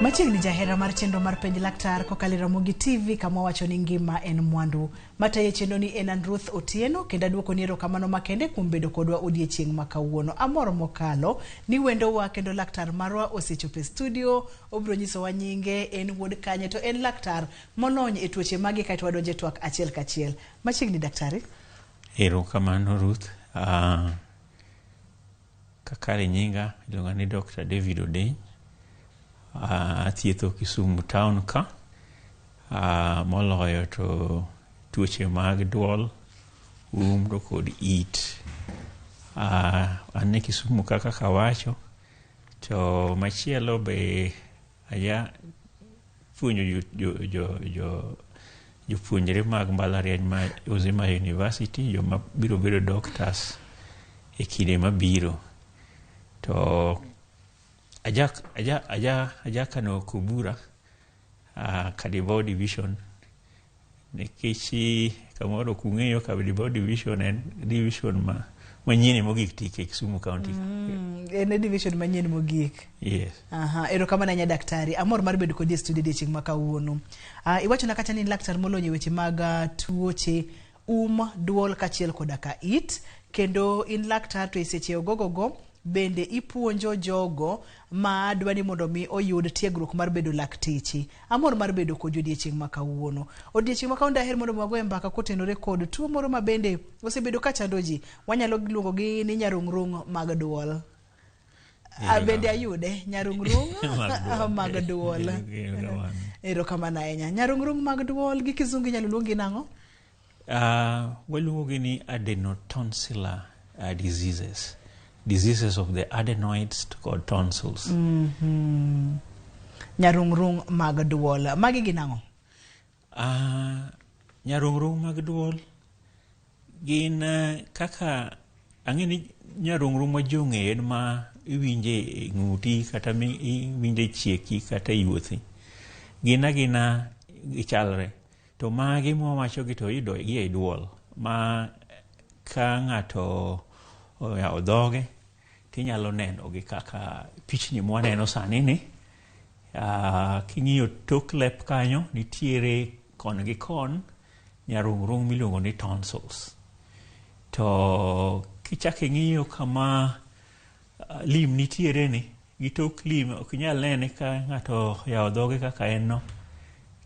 Machiegni jahera mar chenro mar penj laktar kokalo Ramogi Tv kama wacho ni ngima en mwandu. Mataye chenro ni en Ruth Otieno kendo duoko ni erokamano makende kuom bedo kodwa odiechieng' ma kawuono. Amor mokalo ni wendo wa kendo laktar marwa osechopo e studio, obiro nyisowa nyinge, en wuod kanye to en laktar molony e tuoche magi kaito wadonje twak achiel kachiel. Machiegni daktari. Erokamano Ruth. Kakare nyinga iluonga ni Dr. David Odeny. Athietho Kisumu town ka. Moloyo to tuoche mag duol, to kod it. Ane Kisumu kaka kawacho. To machielo be aya puonjo jopuonjre mag mbalariany ma Uzima University, joma biro bedo doctors e kinde mabiro. To aja kano kubura Kadibao division nikech kamoro kung'eyo Kadibao division en division manyien mogik tike Kisumu County. En division manyien mogik. Yes. Erokamano nya daktari. Amor mar bedo kodi e studio chieng' ma kawuono. Iwacho na kacha ni laktar molonyo weche mag tuoche duol kachiel koda ka it, kendo in laktar to seche ogogogo bende ipuonjo jogo ma dwani mondo mi oyud tiegruok mar bedo lakteche. Amor mar bedo kod odiechieng' ma kawuono. Odiechieng' ma kawuono daher mondo wagoye mbaka kotenore kod tuo moro ma bende osebedo ka chando ji. Wanyalo luongo gi ni nyarung'rung mag duol. Bende ayude nyarung'rung mag duol. Erokamano ahinya. Nyarung'rung mag duol gi kizungu nyalo luongi nang'o? Waluongo gi ni adenotonsillar diseases of the adenoids called tonsils. Nyarung'rung mag duol. Magi gin ang'o? Nyarung'rung mag duol gin kaka ang'eni nyarung'rung ma jong'e en ma iwinje ng'uti kata iwinje chieki kata yuothi. Gina gichalre. To magi mwawacho gi to ido gi e duol. Ma ka ng'ato oyawo dhoge tinyalo neno gi kaka pichni mwaneno sani ni. King'iyo tok lep kanyo nitiere kon gi kon nyarung'rung miluongo ni tonsils. To kichako ing'iyo kama lim nitiere ni, gi tok lim ok nyal nene ka ng'ato yawo dhoge kaka en no.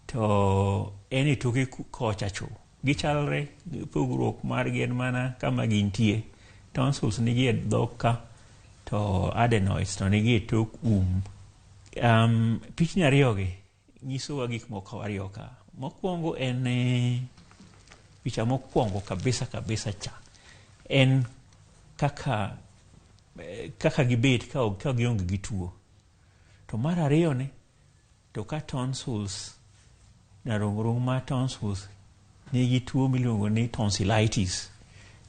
To en e toke kocha cho. Gichalre, pogruok margi en mana kama gintie. Tonsils nigi e dhok ka, to adenoids to nigi e tok pichni ariyogi nyisowa gik moko ariyo ka. Mokwongo en picha mokwongo kabisa cha. En kaka gibet ka gionge gi tuo. To mar ariyo ni, to ka tonsils, nyarung'rung ma tonsils nigi tuo miluongo ni tonsillitis,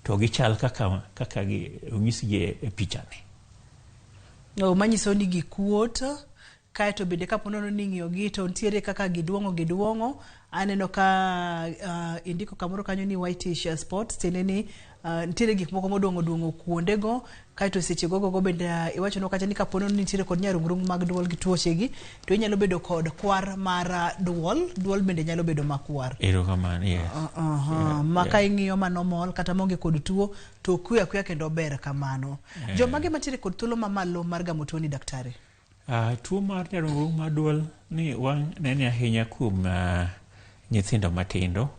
to gichal kaka onyisgi e pichani. Manyiso ni gikuot, kaeto bende kaponono ni ng'iyogi to nitiere kaka giduong'o. Aneno ka indiko kamoro kanyo ni whitish spots, tiende ni nitiere gik moko modong'o kuondego. Kaeto seche gogo bende iwacho no kacha ni kaponono ni nitiere kod nyarung'rung mag duol gi tuochegi, to inyalo bedo kod kwar mar duol bende nyalo bedo makwar. Erokamano, yes. Maka ing'iyo manomol kata monge kod tuo to kuya kendo ber kamano. Jomage mantiere kod thuolo mamalo mar gamo tuo ni daktari? Tuo mar nyarung'rung mar duol ni wanene ahinya kuom nyithindo matindo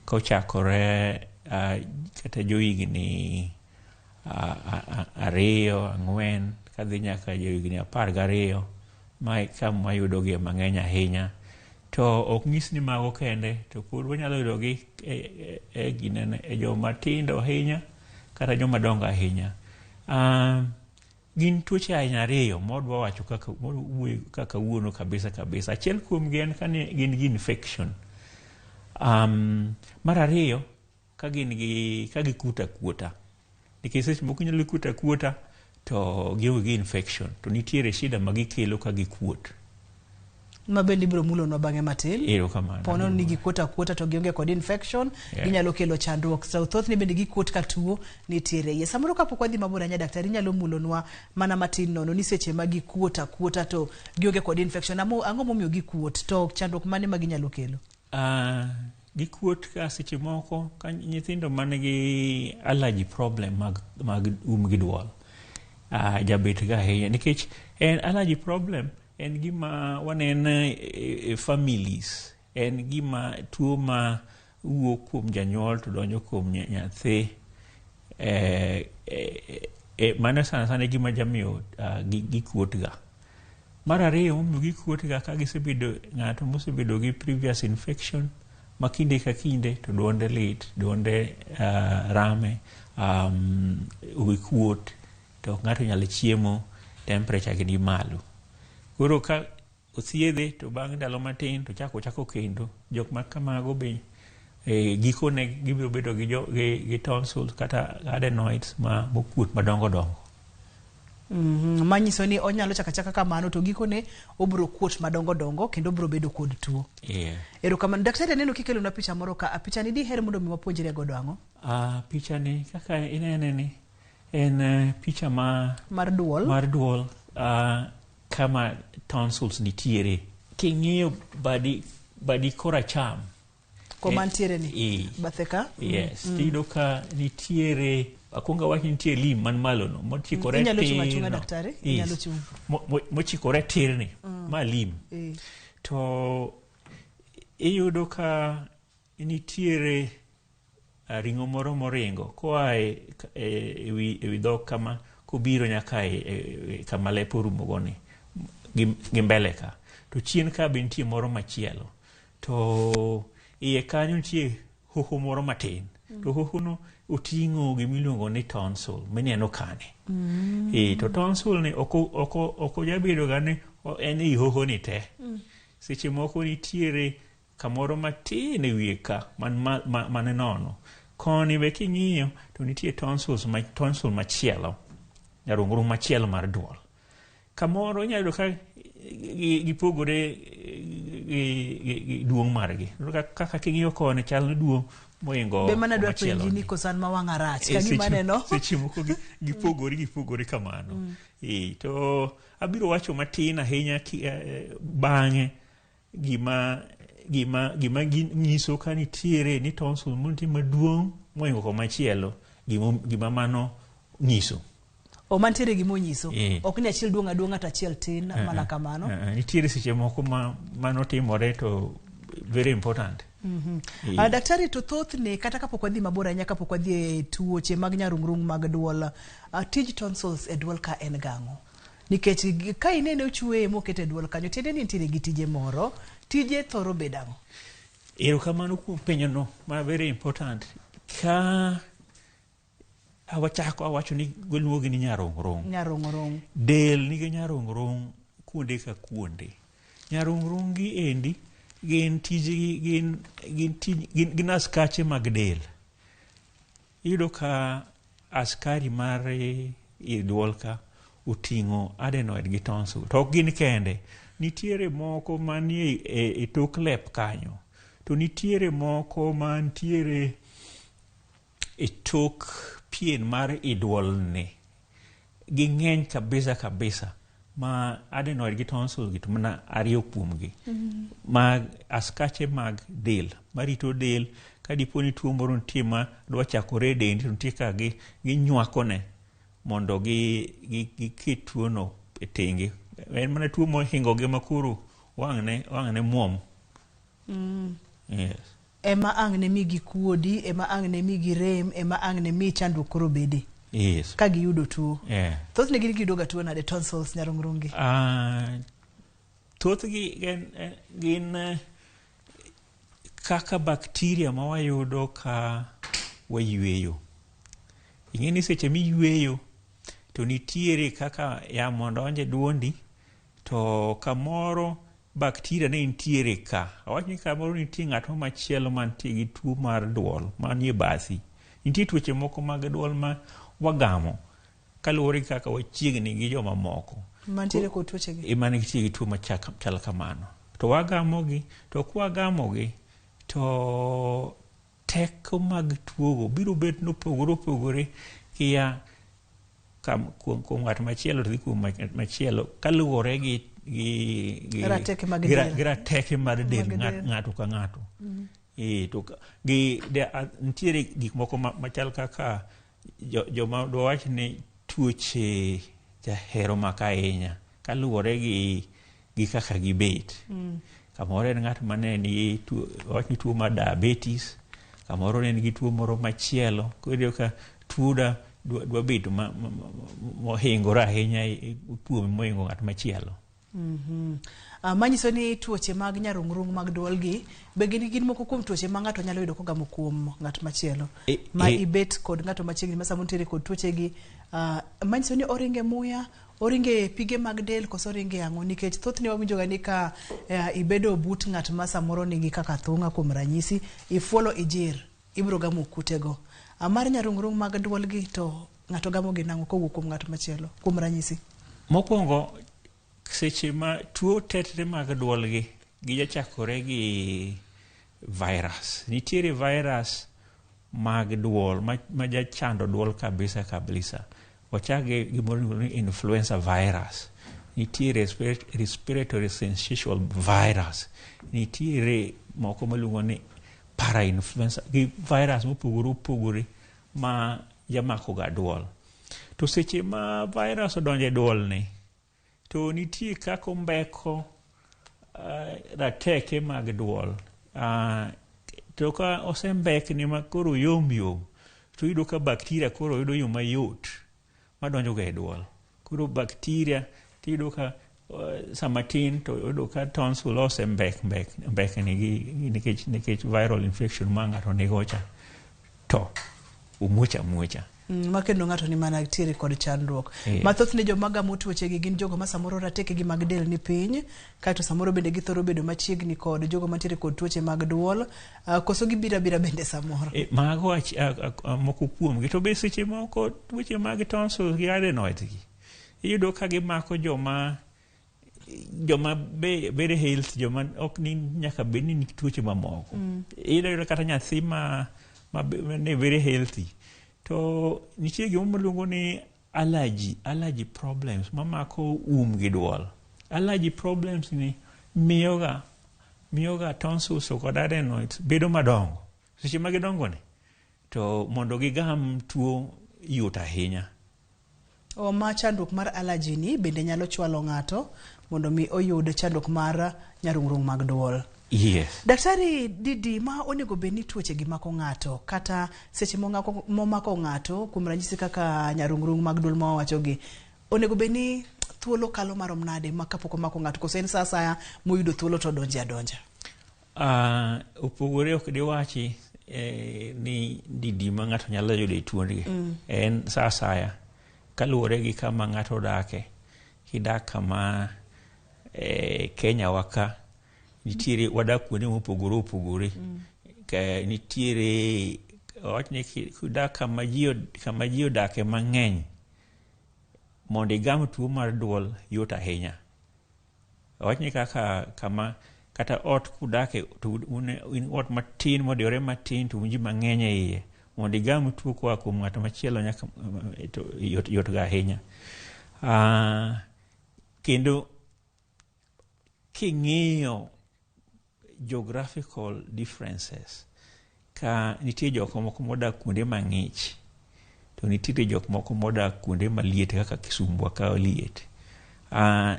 kochakore kata johigni 2, 4 kadhi nyaka johigni 12 ma yudogi mang'eny ahinya. To ok nyis ni mago kende, to pod wanyalo yudogi e joma tindo ahinya kata joma dongo ahinya. Gin tuoche aina ariyo modwa wacho kaka wuono kabisa. Achiel kuom gi en gin gi infection. Mar ariyo ka gikuta kuota. Nikech seche moko nyalo kuta kuota to gionge gi infection, to nitiere shida ma gikelo ka gikuot. Mabendi biro mulo no bange matin. Ero kamano. Pono nigi kuota to gionge kod infection, ginyalo kelo chandruok. So thoth ni bendi gi kuot ka tuo nitiere. Ye samoro kapok wadhi mabor anya daktari nyalo mulonwa mana matin nono ni seche magi kuota to gionge kod infection. Ang'o momiyo gi kuot to chandruok mane ma ginyalo kelo? Gi kuot ka seche moko ka nyithindo manigi allergy problem mag gi duol. Jabet ga ahinya nikech en allergy problem en gima wanene families, en gima tuo ma wuok kuom janyuol to donjo kuom nyathi, mana sana gima jamiyo gi kuot ga. Mar ariyo momiyo gi kuot ga ka gisebedo ng'ato mosebedo gi previous infection ma kinde ka kinde to duonde lit, duonde rame, kuot to ng'ato nyalo chiemo, temperature gi ni malo. Koro ka othiedhe to bang' ndalo matin to chako kendo, jok ma kamago be gikone gibiro bedo gi tonsils kata adenoids ma mokuot madongo. Manyiso ni onyalo chaka kamano to gikone obro kuot madongo kendo obro bedo kod tuo. Ero kamano daktari aneno kikelo na picha moro ka picha ni di her mondo mi wapuonjre godo ang'o? Picha ni kaka inene ni en picha mar duol kama tonsils nitiere. King'iyo badi koracham komantiere ni bathe ka? Yes, tido ka nitiere akunga wach nitiere lim man malo no mochikore tin. Inyalo chunga daktari? Inyalo chung. Mochikore tir ni ma lim. To iyudo ka nitiere ring'o moro moringo koa ewi dhok kama kubiro nyaka kama lepo rumogo ni gi mbele ka. To chien ka be nitie moro machielo. To iye kanyo nitie hoho moro matin. To hoho no oting'o gimiluongo ni tonsil mineno kane. To tonsil ni oko jabedo ga ni en i hoho ni te. Seche moko nitiere kamoro matin e wiye ka man nono. Koni be king'iyo to nitie tonsil machielo, nyarung'rung' machielo mar duol. Kamoro inyalo ka gipogore gi duong' margi. Kaka king'iyo koni chal ni duong' moingo be mana dwa penji ni kosan ma wang' arach ka gima neno. Seche moko gipogore kamano. To abiro wacho matin ahinya bang'e gima nyiso ka nitiere ni tonsil monti maduong' moingo komachielo gima mano nyiso. O mantiere gimonyiso. Ok ni achiel duong' aduong' ata achiel tin mana kamano. Nitiere seche moko mano timore to very important. Daktari to thoth ne kata kapok wadhi mabor ahinya kapok wadhi e tuoche mag nyarung'rung' mag duol, tij tonsils e duol ka en gang'o? Nikech ka inene ochwe mokete duol kanyo tiende ni nitiere gi tije moro, tije thoro bedang'o? Erokamano kuom penjo no ma very important. Ka awacho ni goluogi ni nyarung'rung. Del nigi nyarung'rung kuonde ka kuonde. Nyarung'rung gi endi gin askache mag del. Iyudo ka askari mar i duol ka uting'o adenoid gi tonsil. To ok gin kende. Nitiere moko manie e tok lep kanyo. To nitiere moko mantiere e tok pien mar i duol ni. Ging'eny kabisa. Ma adenoid gi tonsil gi to mana ariyo kuomgi. Mag askache mag del. Marito del ka diponi tuo moro nitie ma dwa chakore e dendi to nitie ka ginywakone mondo giket tuono e tenge. En mana tuo mohingogi makoro wang'ne muom. Yes. Ema ang' ne migi kuodi, ema ang' ne migi rem, ema ang' ne mi chandruok koro bede. Yes. Ka giyudo tuo. Thoth ne giyudo ga tuo nade tonsils nyarung'rungi? Thoth gin kaka bakteria ma wayudo ka wayueyo. Ing'e ni seche miyueyo to nitiere kaka yamo donje duondi to kamoro bakteria ne nitiere ka. Awach ni kamoro nitie ng'at machielo mantie gi tuo mar duol manie bathi. Nitie tuoche moko mag duol ma wagamo kaluwore kaka wachiegni gi joma moko. Mantiere kod tuoche gi? Mane nitie gi tuo machal kamano. to wagamogi, to kwagamogi, to teko mag tuogo biro bet nopogore kia kuom ng'at machielo to dhi kuom machielo kaluwore gi rateke mag del ng'ato ka ng'ato. To nitiere gik moko machal kaka joma dwach ni tuoche jahero maka ahinya kaluwore gi kaka gibet. Kamoro en ng'at mane ni tuo mar diabetes, kamoro ne nigi tuo moro machielo, koro ka tuoda dwa bedo mohingore ahinya tuo mohingo ng'at machielo. Manyiso ni tuoche mag nyarung'rung' mag duol gi be gin moko kuom tuoche ma ng'ato nyalo yudo kogamo kuom ng'at machielo ma ibet kod ng'ato machiegni ma samo nitiere kod tuoche gi. Manyiso ni oringe muya, oringe pige mag del koso oringe ang'o, nikech thothne wawinjo ga ni ka ibedo but ng'at ma samoro nigi kaka thung'a kuom ranyisi, ifuolo ijir ibiro gamo kutego. Mar nyarung'rung' mag duol gi to ng'ato gamo gi nang'o kowuok kuom ng'at machielo kuom ranyisi? Mokwongo seche ma tuo tetre mag duol gi jachakore gi virus. Nitiere virus mag duol ma jachando duol kabisa. Wachage gimoro ni influenza virus. Nitiere respiratory syncytial virus. Nitiere moko maluongo ni parainfluenza, gi virus mopogore ma jamako ga duol. To seche ma virus odonje duol ni, to nitie kako mbeko rateke mag duol. To ka osembek ni ma koro yom, to yudo ka bakteria koro yudo yo mayot madonjo ga e duol. Koro bakteria tiyudo ka sama tin to yudo ka tonsil osembek ni nikech viral infection ma ng'ato nigocha to umuocha. Makendo ng'ato ni mana tiere kod chandruok. Mathoth ne joma gamo tuoche gi gin jogo ma samoro rateke gi mag del ni piny, kaito samoro bende githoro bedo machiegni kod jogo mantiere kod tuoche mag duol, koso gibira bende samoro. Mago moko kuom gi to be seche moko tuoche mag tonsils gi adenoids gi iyudo ka gimako joma very health, joma ok ni nyaka bed ni tuoche mamoko. Iyudo kata nyathi ma ne very healthy to nitie gima maluongo ni allergy problems mamako gi duol. Allergy problems ni miyoga tonsils kod adenoids bedo madongo. Seche ma gidongo ni to mondo gigam tuo yot ahinya. Ma chandruok mar allergy ni bende nyalo chwalo ng'ato mondo mi oyud chandruok mar nyarung'rung' mag duol. Yes. Daktari Didi, ma onego beni tuoche gi mako ng'ato kata seche momako ng'ato kuom ranyisi kaka nyarung'rung' mag duol ma wacho gi, onego beni thuolo kalo marom nade ma kapok omako ng'ato koso en sa asaya moyudo thuolo to donja? Opogore ok diwachi ni Didi ma ng'ato nyalo yudo tuo ni en sa asaya kaluwore gi kama ng'ato dake. Kidak kama Kenya waka nitiere wadak kuonde mopogore. Nitiere wachni kudak kama ji odake mang'eny mondo igam tuo mar duol yot ahinya. Wachni kaka kama kata ot kudake to in ot matin modiore matin to ji mang'eny e iye, mondo igam tuo koa kuom ng'at machielo nyaka yot ga ahinya. Kendo king'iyo geographical differences, ka nitie jok moko modak kuonde mang'ich to nitie jok moko modak kuonde maliet kaka Kisumbwa ka liet.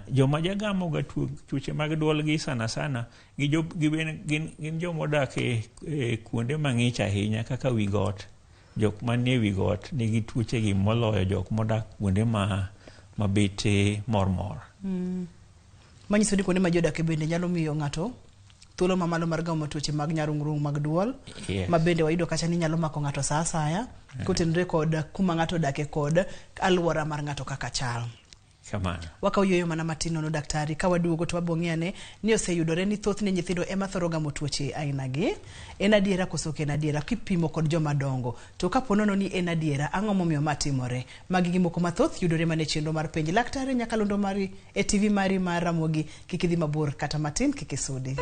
Joma jagamo ga tuoche mag duol gi sana gin joma odak e kuonde mang'ich ahinya kaka wi got. Jok manie wi got nigi tuoche gi moloyo jok modak kuonde mabete mor. Manyiso ni kuonde ma jodak bende nyalo miyo ng'ato thuolo mamalo mar gamo tuoche mag nyarung'rung' mag duol. Yes. Ma bende wayudo kacha ni nyalo mako ng'ato sa asaya kotenore kod kuma ng'ato dake kod alwora mar ng'ato kaka chal. Kamano. Wakauyoyo mana matino no daktari ka waduogo to wabong'iane ni oseyudore ni thothne nyithindo ema thoro gamo tuoche aina gi. En adiera koso ok en adiera kipimo kod joma dongo. To ka ponono ni en adiera ang'o momiyo matimore. Magi gimoko mathoth yudore mane chenro mar penj laktar nyakalondo mari e TV mari mar Ramogi kik idhi mabor kata matin kik isudi.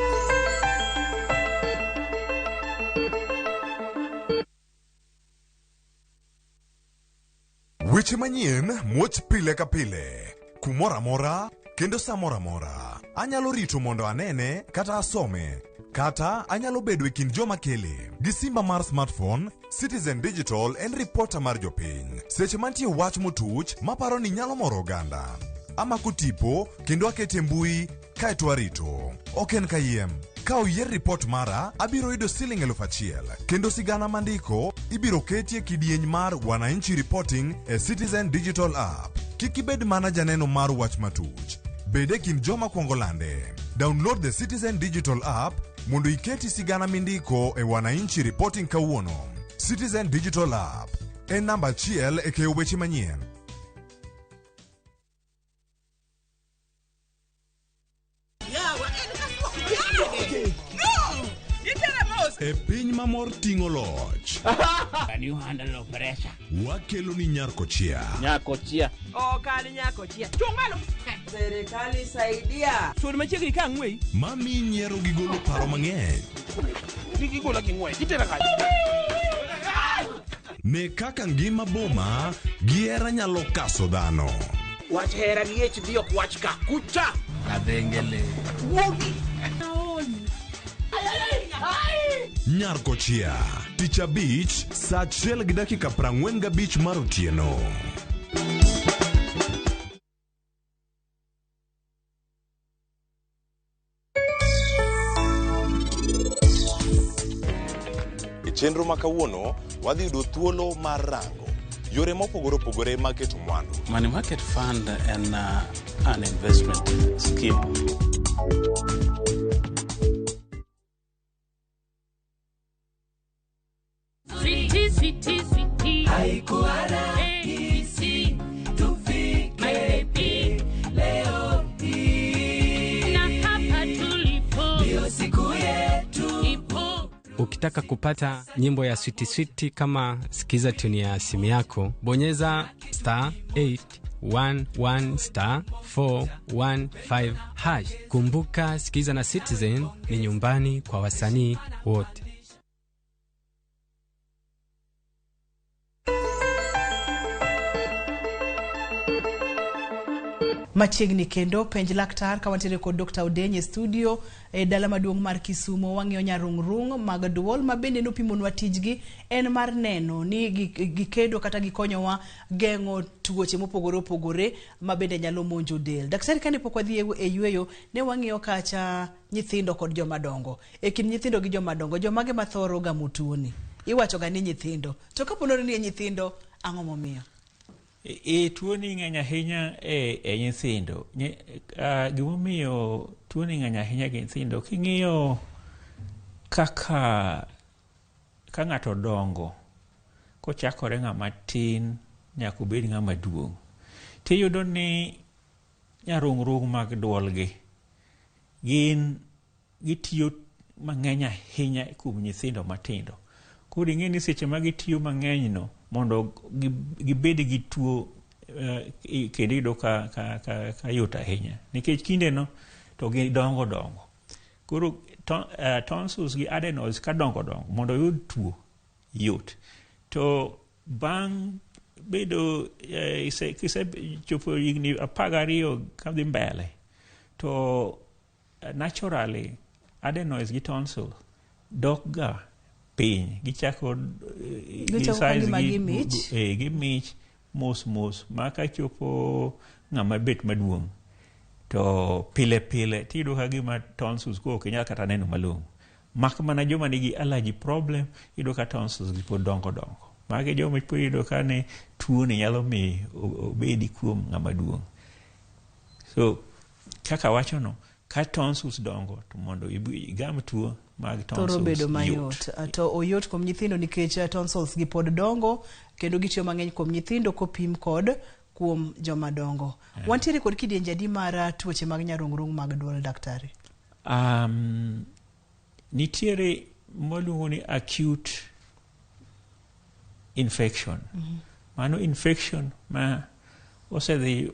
Weche manyien muoch pile ka pile kumora mora kendo samora mora. Anyalo rito mondo anene kata asome kata anyalo bedo e kind joma kele gi simba mar smartphone. Citizen Digital en reporter mar jopiny seche mantie wach motuch maparo ni nyalo moro oganda. Amako tipo kendo akete mbui kaeto arito. Oken kayiem. Ka oyier report mara, abiro yudo Sh1,000 kendo sigana mandiko ibiro ketie kidieny mar Wananchi Reporting e Citizen Digital App. Kik ibed mana janeno mar wach matuch. Bede kin joma kuongo lande. Download the Citizen Digital App mondo iketi sigana mindiko e Wananchi Reporting kawuono. Citizen Digital App en namba 1 e keyo weche manyien. E piny mamor ting'o loch. Can you handle the pressure? Wakelo ni Nyarkochia. Nyarkochia. Oh, kali Nyarkochia. Chungalo. Serikali saidia. So machiegni ka ng'wei. Mami nyiero gi golo paro mang'eny. Digi gola gi ng'wei. Itera ka. Ne kaka ngima boma gi hera nyalo kaso dhano. Wach hera gi HD ok wach ka. Kucha. Kadengele. Wogi. Nyarkochia, tich abich, saa 1:45 mar otieno. E chenro ma kawuono, wadhi yudo thuolo mar rango yore mopogore opogore mag keto mwandu. Money market fund and an investment scheme. Ukitaka kupata nyimbo ya switi kama sikiza tuni ya simu yako, bonyeza *811*415#. Kumbuka sikiza na Citizen ni nyumbani kwa wasanii wote. Machiegni kendo penj laktar ka wantiere kod Dr. Odenye studio e dala maduong' mar Kisumo. Wang'iyo nyarung' mag duol ma bende nopimonwa tijgi en mar neno ni gikedo kata gikonyowa geng'o tuoche mopogore opogore ma bende nyalo monjo del. Daktari kane pok wadhi e yweyo ne wang'iyo kacha nyithindo kod joma dongo. E kin nyithindo gi joma dongo jomage mathoro gamo tuoni. Iwacho ga ni nyithindo. To kapo ni nyithindo ang'o momiyo? Tuoni ng'eny ahinya e nyithindo. Gimomiyo tuoni ng'eny ahinya e nyithindo, king'iyo kaka ka ng'ato dongo, kochakore ng'ama tin nyaka obed ng'ama duong', tiyudo ni nyarung' mag duolgi gitiyo mang'eny ahinya kuom nyithindo matindo. Koro ing'e ni seche ma gitiyo mang'eny no mondo gibed gi tuo kendo yudo ka yot ahinya nikech kinde no to gidongo. Koro tonsils gi adenoids ka dongo mondo yud tuo yot. To bang' bedo kisechopo higni 12 kadhi mbele, to naturally adenoids gi tonsil dok ga piny, gichako gimich mos ma ka chopo ng'ama bet maduong' to pile tiyudo ka gima tonsils go ok nyal kata neno malong'o. Mak mana joma nigi allergy problem iyudo ka tonsils gi pod dongo. Magi joma pod iyudo ka ne tuo ni nyalo mi obedi kuom ng'ama duong'. So kaka wacho no, ka tonsils dongo to mondo igam tuo mag tonsils bedo mayot. To oyot kuom nyithindo nikech tonsils gi pod dongo kendo gitiyo mang'eny kuom nyithindo kopim kod kuom jomadongo. Wantiere kod kidienje adi mar tuoche mag nyarung'rung' mag duol, daktari? Nitiere moluongo ni acute infection. Mano infection ma osedhi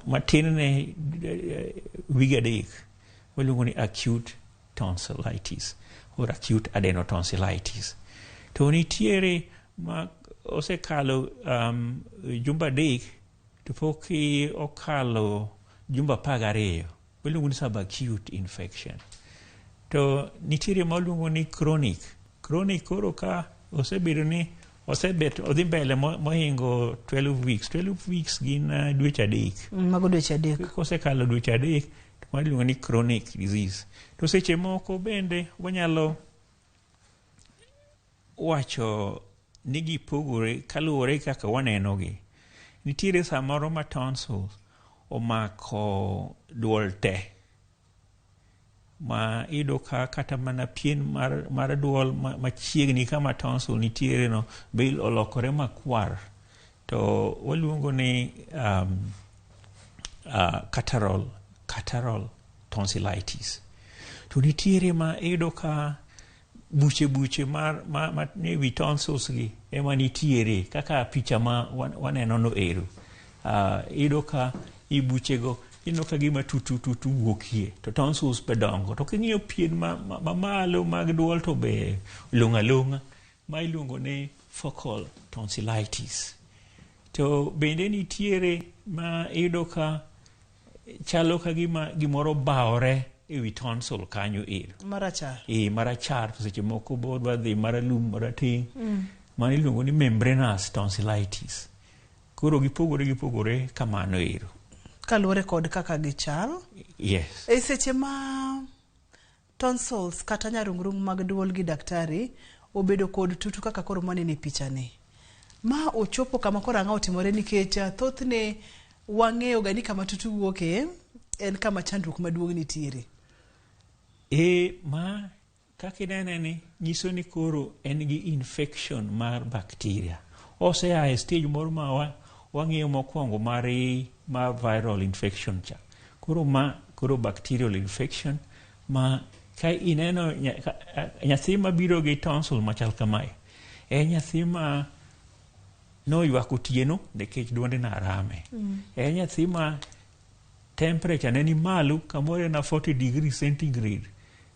matin ne wige adek, waluongo ni acute tonsillitis or acute adenotonsillitis. To nitiere ma osekalo jumba adek to pok okalo jumba 12, waluongo ni subacute infection. To nitiere ma waluongo ni chronic koro ka osebet odhi mbele mohingo 12 weeks. 12 weeks gin dweche adek. Mago dweche adek. Kosekalo dweche adek to waluongo ni chronic disease. To seche moko bende wanyalo wacho ni gipogore kaluwore kaka waneno gi. Nitiere samoro ma tonsils omako duol te, ma ido ka kata mana pien mar duol machiegni kama tonsil nitiere no be olokore makwar. To waluongo ni catarrhal tonsillitis. To nitiere ma ido ka buche mar ewi tonsils gi ema nitiere kaka picha ma waneno no ero. Ido ka i buchego ino ka gima tutu wuokie, to tonsils be dongo. To king'iyo pien ma malo mag duol to be lunga ma iluongo ni focal tonsillitis. To bende nitiere ma ido ka chalo ka gimoro baore ewi tonsil kanyo ero. Marachar. Marachar, to seche moko bodwa dhi maralum marateng'. Ma iluongo ni membranous tonsillitis. Koro gipogore kamano ero. Kaluwore kod kaka gichal? Yes. E seche ma tonsils kata nyarung'rung' mag duol gi, daktari, obedo kod tutu kaka koro manene pichani, ma ochopo kama koro ang'o otimore, nikech thothne wang'eyo ga ni kama tutu wuoke en kama chandruok maduong' nitiere. Ma kaka inene ni nyiso ni koro en gi infection mar bacteria. Osea e stage moro ma wang'eyo mokwongo mar viral infection cha. Koro bacterial infection ma ka ineno nyathi mabiro gi tonsil machal kamae, nyathi ma noywak otieno nikech duonde na rame. Nyathi ma temperature ne ni malo, kamoro na 40 degrees centigrade,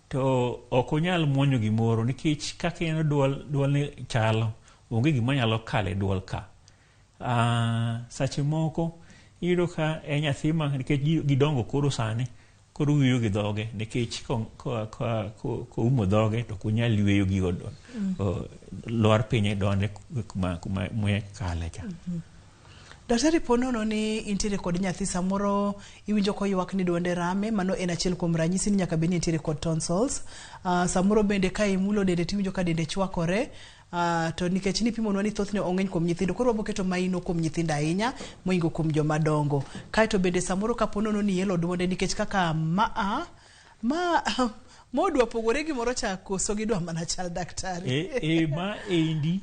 to ok onyal muonyo gimoro nikech kaka en duol ne chalo, onge gima nyalo kale duol ka. Sache moko iyudo ka nyathi ma nikech gidongo koro sani, koro yueyo gi dhoge nikech koumo dhoge to kunyal yueyo gi lwar piny e donde kuma muya kale cha. Daktari, ponono ni intiere kod nyathi samoro iwinjo ko ywak ni duonde rame, mano en achiel kuom ranyisi ni nyaka beni intiere kod tonsils. Samoro bende ka imulo dende tiwinjo ka dende chwakore. To nikech ni pimonwa ni thothne ong'eny kuom nyithindo, koro waboketo maino kuom nyithindo ahinya moingo kuom jomadongo. Kaeto bende samoro ka ponono ni yelo duonde nikech kaka modwa pogore gimoro cha koso gidwa mana chal, daktari. Ma endi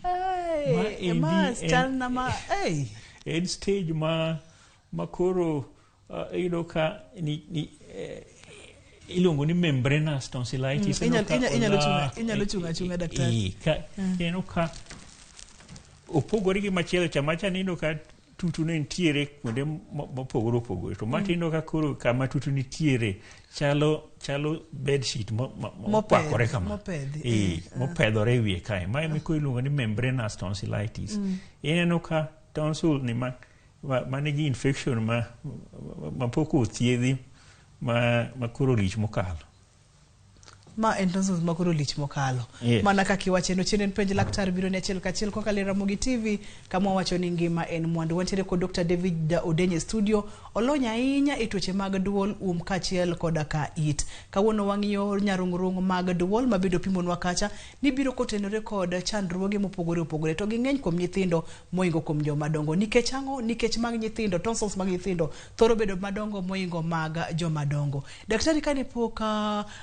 en stage ma koro ido ka iluongo ni membranous tonsillitis. Inyalo chunga daktari. Eno ka opogore gi machielo chamacha nindo ka tutu ne nitiere kuonde mopogore. To matindo ka koro kama tutu nitiere chalo bedsheet mokwakore kama. Mopedhore wiye kae. Ma emiko iluongo ni membranous tonsillitis. Eno ka tonsil ni manigi infection ma pok othiedhi ma koro lich mokalo. Ma en tonsils ma koro lich mokalo. Yes. Mana kaka iwacho chien en penj laktar biro ne achiel kachiel kokalo Ramogi TV, kama wacho ni ngima en mwandu. Wantiere kod Dr. David Odenye studio, olony ahinya e tuoche mag duol kachiel koda ka it. Kawuono wang'iyo nyarung'rung' mag duol mabedo pimonwa kacha ni biro kotenore kod chandruoge mopogore to ging'eny kuom nyithindo moingo kuom jomadongo. Nikech ang'o? Nikech mag nyithindo, tonsils mag nyithindo thoro bedo madongo moingo mag jomadongo. Daktari, kane pok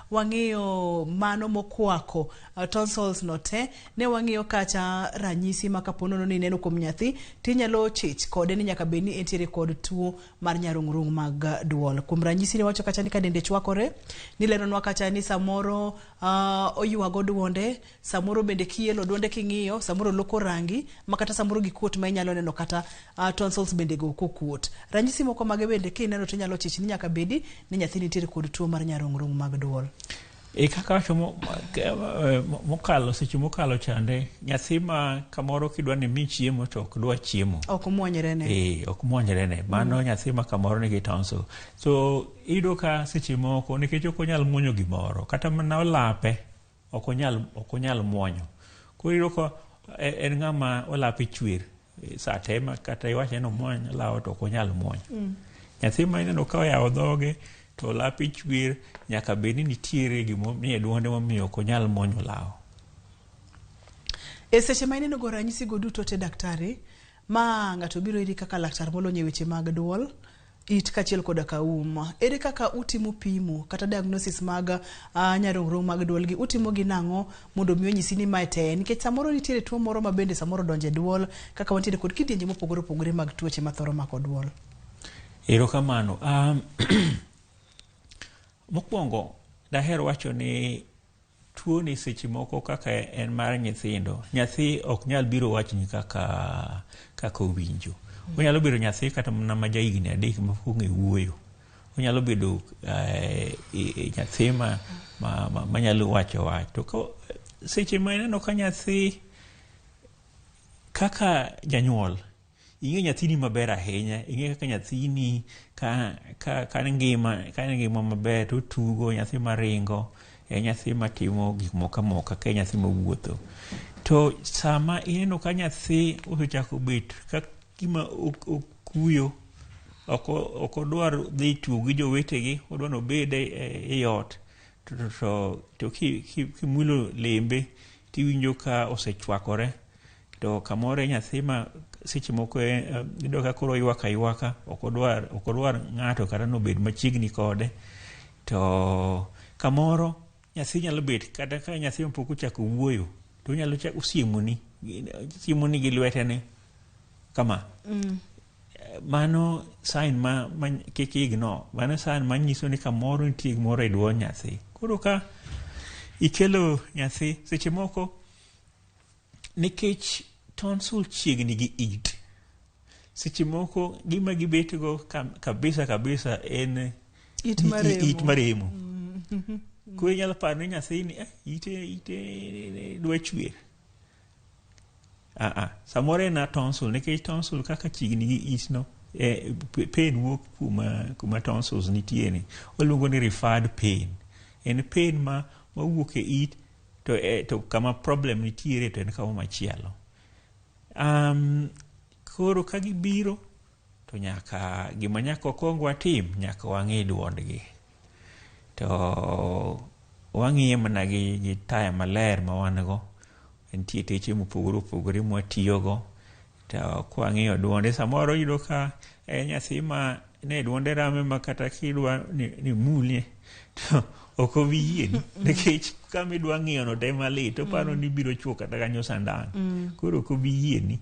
wang'iyo waneno mano mokwako tonsils no te ne wang'iyo kacha ranyisi ma kapono ni neno kuom nyathi tinyalo chich kode ni nyaka beni entiere kod tuo mar nyarung'rung' mag duol. Kuom ranyisi ni wacho kacha ni ka dende chwakore ni leronwa kacha ni samoro oywago duonde, samoro bende kielo duonde king'iyo, samoro loko rangi makata samoro gikuot ma inyalo neno kata tonsils bende go kokuot. Ranyisi moko mage bende kineno tinyalo chich ni nyaka bedi ni nyathi nitiere kod tuo mar nyarung'rung' mag duol. Kaka wacho mokalo seche mokalo chande nyathi ma kamoro kidwa ni mi chiemo to ok dwa chiemo, ok muonyre ne ok muonyre ne mano nyathi ma kamoro nigi tonsil. So ido ka seche moko nikech ok onyal muonyo gimoro kata mana olape ok onyal muonyo, koro ido ka en ng'ama olape chwer sa te kata iwache no muony lawo to ok onyal muonyo. Nyathi ma ineno ka oyawo dhoge to lapi chwer nyaka beni nitiere gimomiye duonde momiyo ok onyal muonyo lawo. Seche ma ineno go ranyisi go duto te daktari ma ng'ato biro iri kaka laktar molonyo weche mag duol, it kachiel koda ka ere kaka utimo pimo kata diagnosis mag nyarung'rung' mag duol gi utimo gi nang'o mondo mi onyisi ni mae te nikech samoro nitiere tuo moro ma bende samoro donje duol kaka wantiere kod kidienje mopogore opogore mag tuoche ma thoro mako duol. Erokamano. Mokwongo daher wacho ni tuo ni seche moko kaka en mar nyithindo, nyathi ok nyal biro wachni kaka owinjo. Onyalo bedo nyathi kata mana ma jahigni 3 ma pok ong'e wuoyo. Onyalo bedo nyathi ma nyalo wacho wach. To seche ma ineno ka nyathi kaka janyuol ing'e nyathini maber ahinya, ing'e kaka nyathini ka ngima maber to tugo, nyathi maringo, nyathi matimo gik moka ka nyathi mawuotho. To sama ineno ka nyathi osechako bet ka gima okuyo, ok odwar dhi tugo gi jowetegi, odwar nobed e ot, to kimulo lembe tiwinjo ka osechwakore, to kamoro nyathi ma seche moko ido ka koro ywaka ok odwar ng'ato kata nobed machiegni kode. To kamoro nyathi nyalo bet kata ka nyathi pok ochako wuoyo to nyalo chako siemoni gi lwetene kama. Mano sign ma kik ignore, mano sign manyiso ni kamoro nitie gimoro e duond nyathi. Koro ka ikelo nyathi seche moko nikech tonsil chiegni gi it, seche moko gima gibetgo kabisa en it maremo. Koro inyalo paro ni nyathini ite dwa chwer. Samoro en tonsil, nikech tonsil kaka chiegni gi it no, pain wuok kuma tonsils nitiere. Waluongo ni referred pain. En pain ma wuok e it to kama problem nitiere to en kama machielo. Koro ka gibiro to gima nyaka okong watim, nyaka wang'e duondgi. To wang'iye mana gi taya maler ma wan go. Nitie teche mopogore opogore mwatiyogo. To kwang'iyo duonde, samoro yudo ka nyathi ma ne duonde rame ma kata kidwa ni mulie to ok obi yieni, nikech kama idwa ng'iyo no te malit to paro ni biro chuo kata kanyo sandan. Koro ok obi yieni.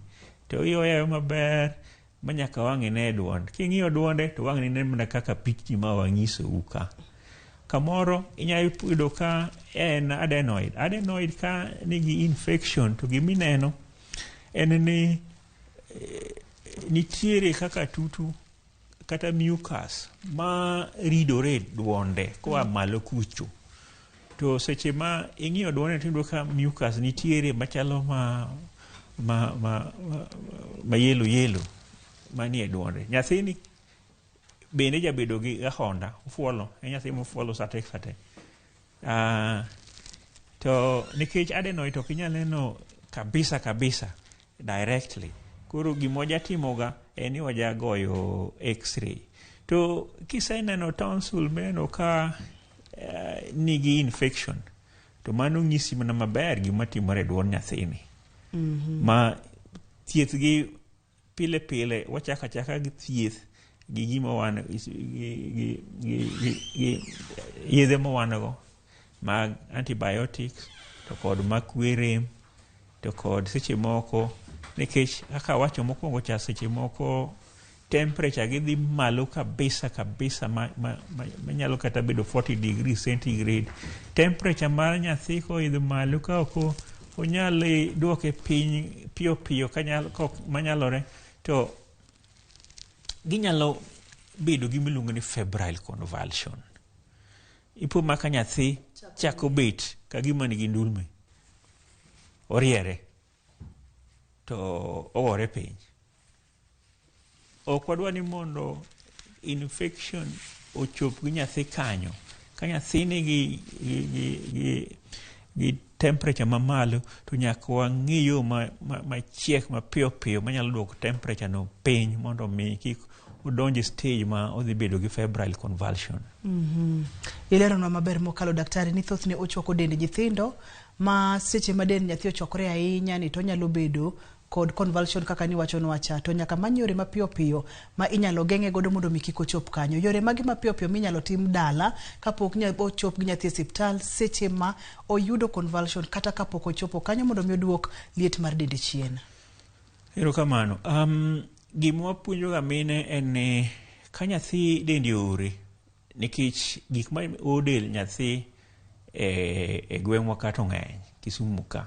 To iyoyayo maber ma nyaka wang'e ne duond. King'iyo duonde to wang'e ne mana kaka pichni ma wang'isou ka. Kamoro inyalo yudo ka en adenoid. Adenoid ka nigi infection to gimineno en ni nitiere kaka tutu kata mucus ma ridore duonde koa malo kucho. To seche ma ing'iyo duonde to yudo ka mucus nitiere machalo ma yelo manie duonde. Nyathini bende jabedo gi ahonda, ufuolo, nyathi mufuolo sate. To nikech adenoid ok inyal neno kabisa directly. Koro gimoja timoga en ni waja goyo x-ray. To kiseneno tonsil meno ka nigi infection, to mano ng'isi mana maber gima timore duond nyathini. Ma thiethgi pile wachaka gi thieth gi gima wan gi yedhe ma wan go mag antibiotics to kod makwe rem to kod seche moko nikech kaka wacho mokwongo cha seche moko temperature gi dhi malo kabisa manyalo kata bedo 40 degrees centigrade. Temperature mar nyathi koidho malo ka ok onyal duoke piny piyo manyalore to ginyalo bedo gi miluongo ni febrile convulsion. Ipo maka nyathi chako bet ka gima nigi ndulme, oriere to ogore piny. Ok wadwa ni mondo infection ochop gi nyathi kanyo. Ka nyathi nigi temperature mamalo to nyaka wang'i yo machiek mapiyo manyalo duoko temperature no piny mondo mi kik udonje stage ma odhi bedo gi febrile convulsion. Ileronwa maber mokalo daktari ni thothne ochwako dend nyithindo ma seche ma dend nyathi ochokore ahinya ni to nyalo bedo kod convulsion kaka ni wacho nwacha to nyaka many yore mapiyo ma inyalo geng'e godo mondo mi kik ochop kanyo. Yore magi mapiyo minyalo tim dala kapok ochop gi nyathi e osiptal seche ma oyudo convulsion kata kapok ochopo kanyo mondo mi oduok liet mar dende chien. Erokamano. Gima wapuonjoga mine en ni ka nyathi dendi ore nikech gik ma odel nyathi e gweng'wa kata ng'eny Kisumu ka.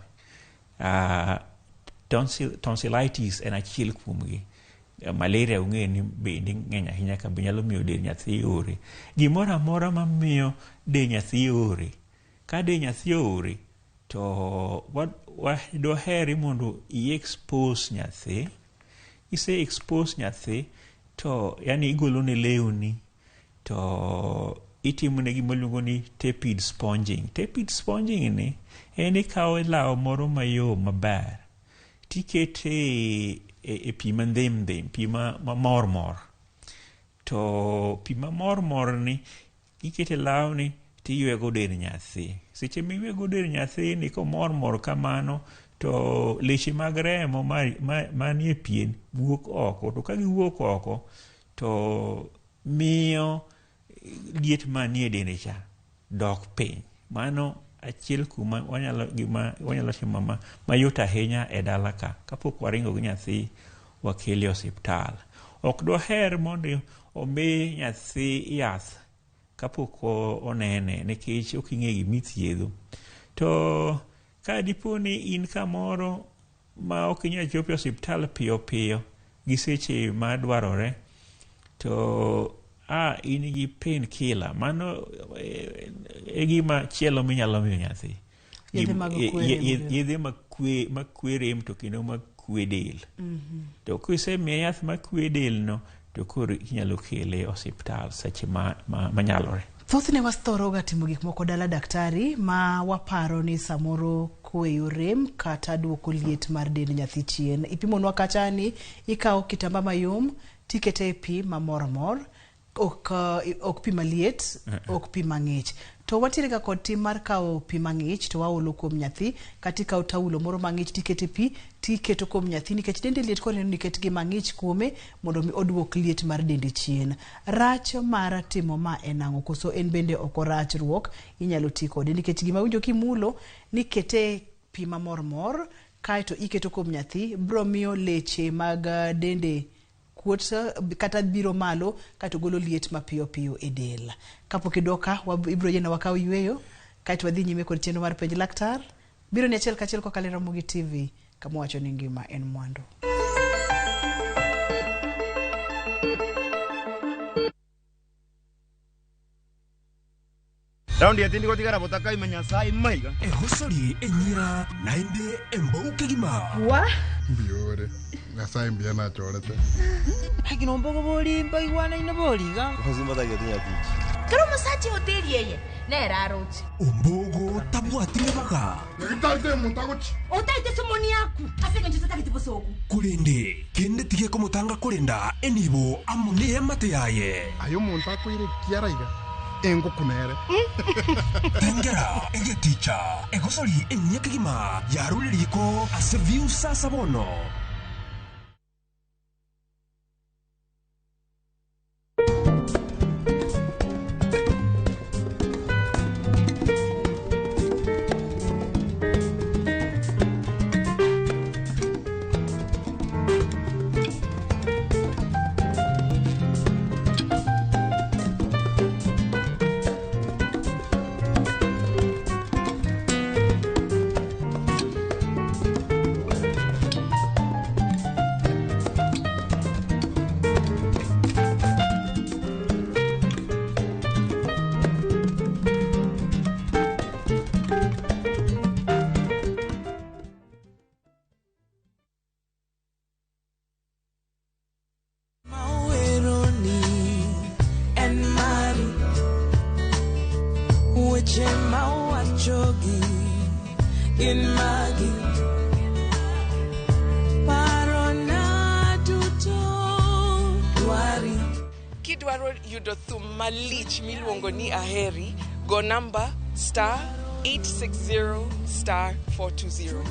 Tonsillitis en achiel kuomgi. Malaria ung'e ni bende ng'eny ahinya ka be nyalo miyo del nyathi ore. Gimoro amora mamiyo del nyathi ore. Ka del nyathi ore to doheri mondo expose nyathi. Ise expose nyathi to yani igolo ne lewni to itimo ne gima luongo ni tepid sponging. Tepid sponging ni en ikawo law moro mayom maber tikete e pi mandhem, pi mamor. To pi mamor ni ikete law ni tiyuego del nyathi. Seche miyuego del nyathi ni komor kamano to leche mag remo manie pien wuok oko. To ka giwuok oko to miyo liet manie dende cha dok piny. Mano achiel kuma wanyalo timo mayot ahinya e dala ka kapok waringo gi nyathi wakele osiptal. Ok doher mondo omi nyathi yath kapok onene nikech ok ing'e gimithiedho. To ka dipo ni in kamoro ma ok inyal chopo osiptal piyo gi seche ma dwarore to in gi pain killer, mano e gima chielo minyalo miyo nyathi. Yedhe makwe rem to kendo makwe del. To kisemiye yath makwe del no to koro inyalo kele osiptal seche manyalore. Thothne wasthoroga timo gik moko dala daktari ma waparo ni samoro kweyo rem kata duoko liet mar dend nyathi chien. Ipimonwa kacha ni ikawo kitamba mayom tikete e pi mamor ok pi maliet, ok pi mang'ich. To watirega kod tim mar kawo pi mang'ich to waolo kuom nyathi kata ikawo taulo moro mang'ich tikete pi tiketo kuom nyathi nikech dende liet koro niket gi mang'ich kuome mondo mi oduok liet mar dende chien. Rach mar timo ma en ang'o koso en bende ok orachruok inyalo ti kode nikech gima winjo kimulo nikete pi mamor kaeto iketo kuom nyathi bro miyo leche mag dende kuot kata biro malo kato golo liet mapiyo e del. Kapok idoka ibro yena wakaw yweyo kato wadhi nyime kod chenro mar penj laktar. Biro ni achiel kachiel kokalo Ramogi TV kama wacho ni ngima en mwandu. Raundi yatindi ko tigara botaka imenya sai maiga. Hosori enyira nainde embouke gima. Wa? Biore. Ngasai mbia na chorete. Hakino mbogo boli mbai wana ina boliga. Hozima da gadinya tichi. Karo masachi hoteli yeye. Nera roti. Umbogo tabwatire baga. Ngitate mutagochi. Otaite somoni yaku. Asenge njisata kitibosoku. Kurende kende tige komutanga kurenda enibo amune amate yaye. Ayo monta kuire kiaraiga. Engo kunere. Tengera ege teacher. Egosori enyeke gima. Yarule liko aseviu sasa bono. in magi parona tuto dwari. Kidwaro yudo thum malich miluongo ni aheri, go number *860 *420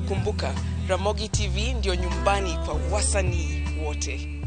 #. Kumbuka, Ramogi TV ndio nyumbani kwa wasanii wote.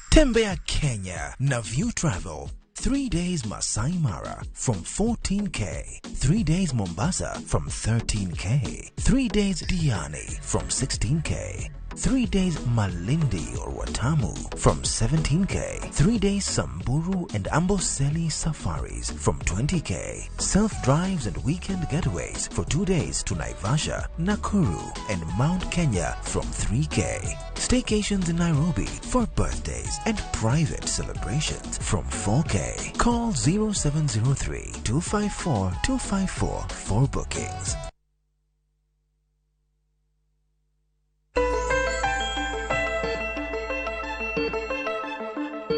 Tembea Kenya na View Travel. 3 days Masai Mara from 14K. 3 days Mombasa from 13K. 3 days Diani from 16K. 3 days Malindi or Watamu from 17K. 3 days Samburu and Amboseli safaris from 20K. Self-drives and weekend getaways for 2 days to Naivasha, Nakuru and Mount Kenya from 3K. Staycations in Nairobi for birthdays and private celebrations from 4K. Call 0703 254 254 for bookings.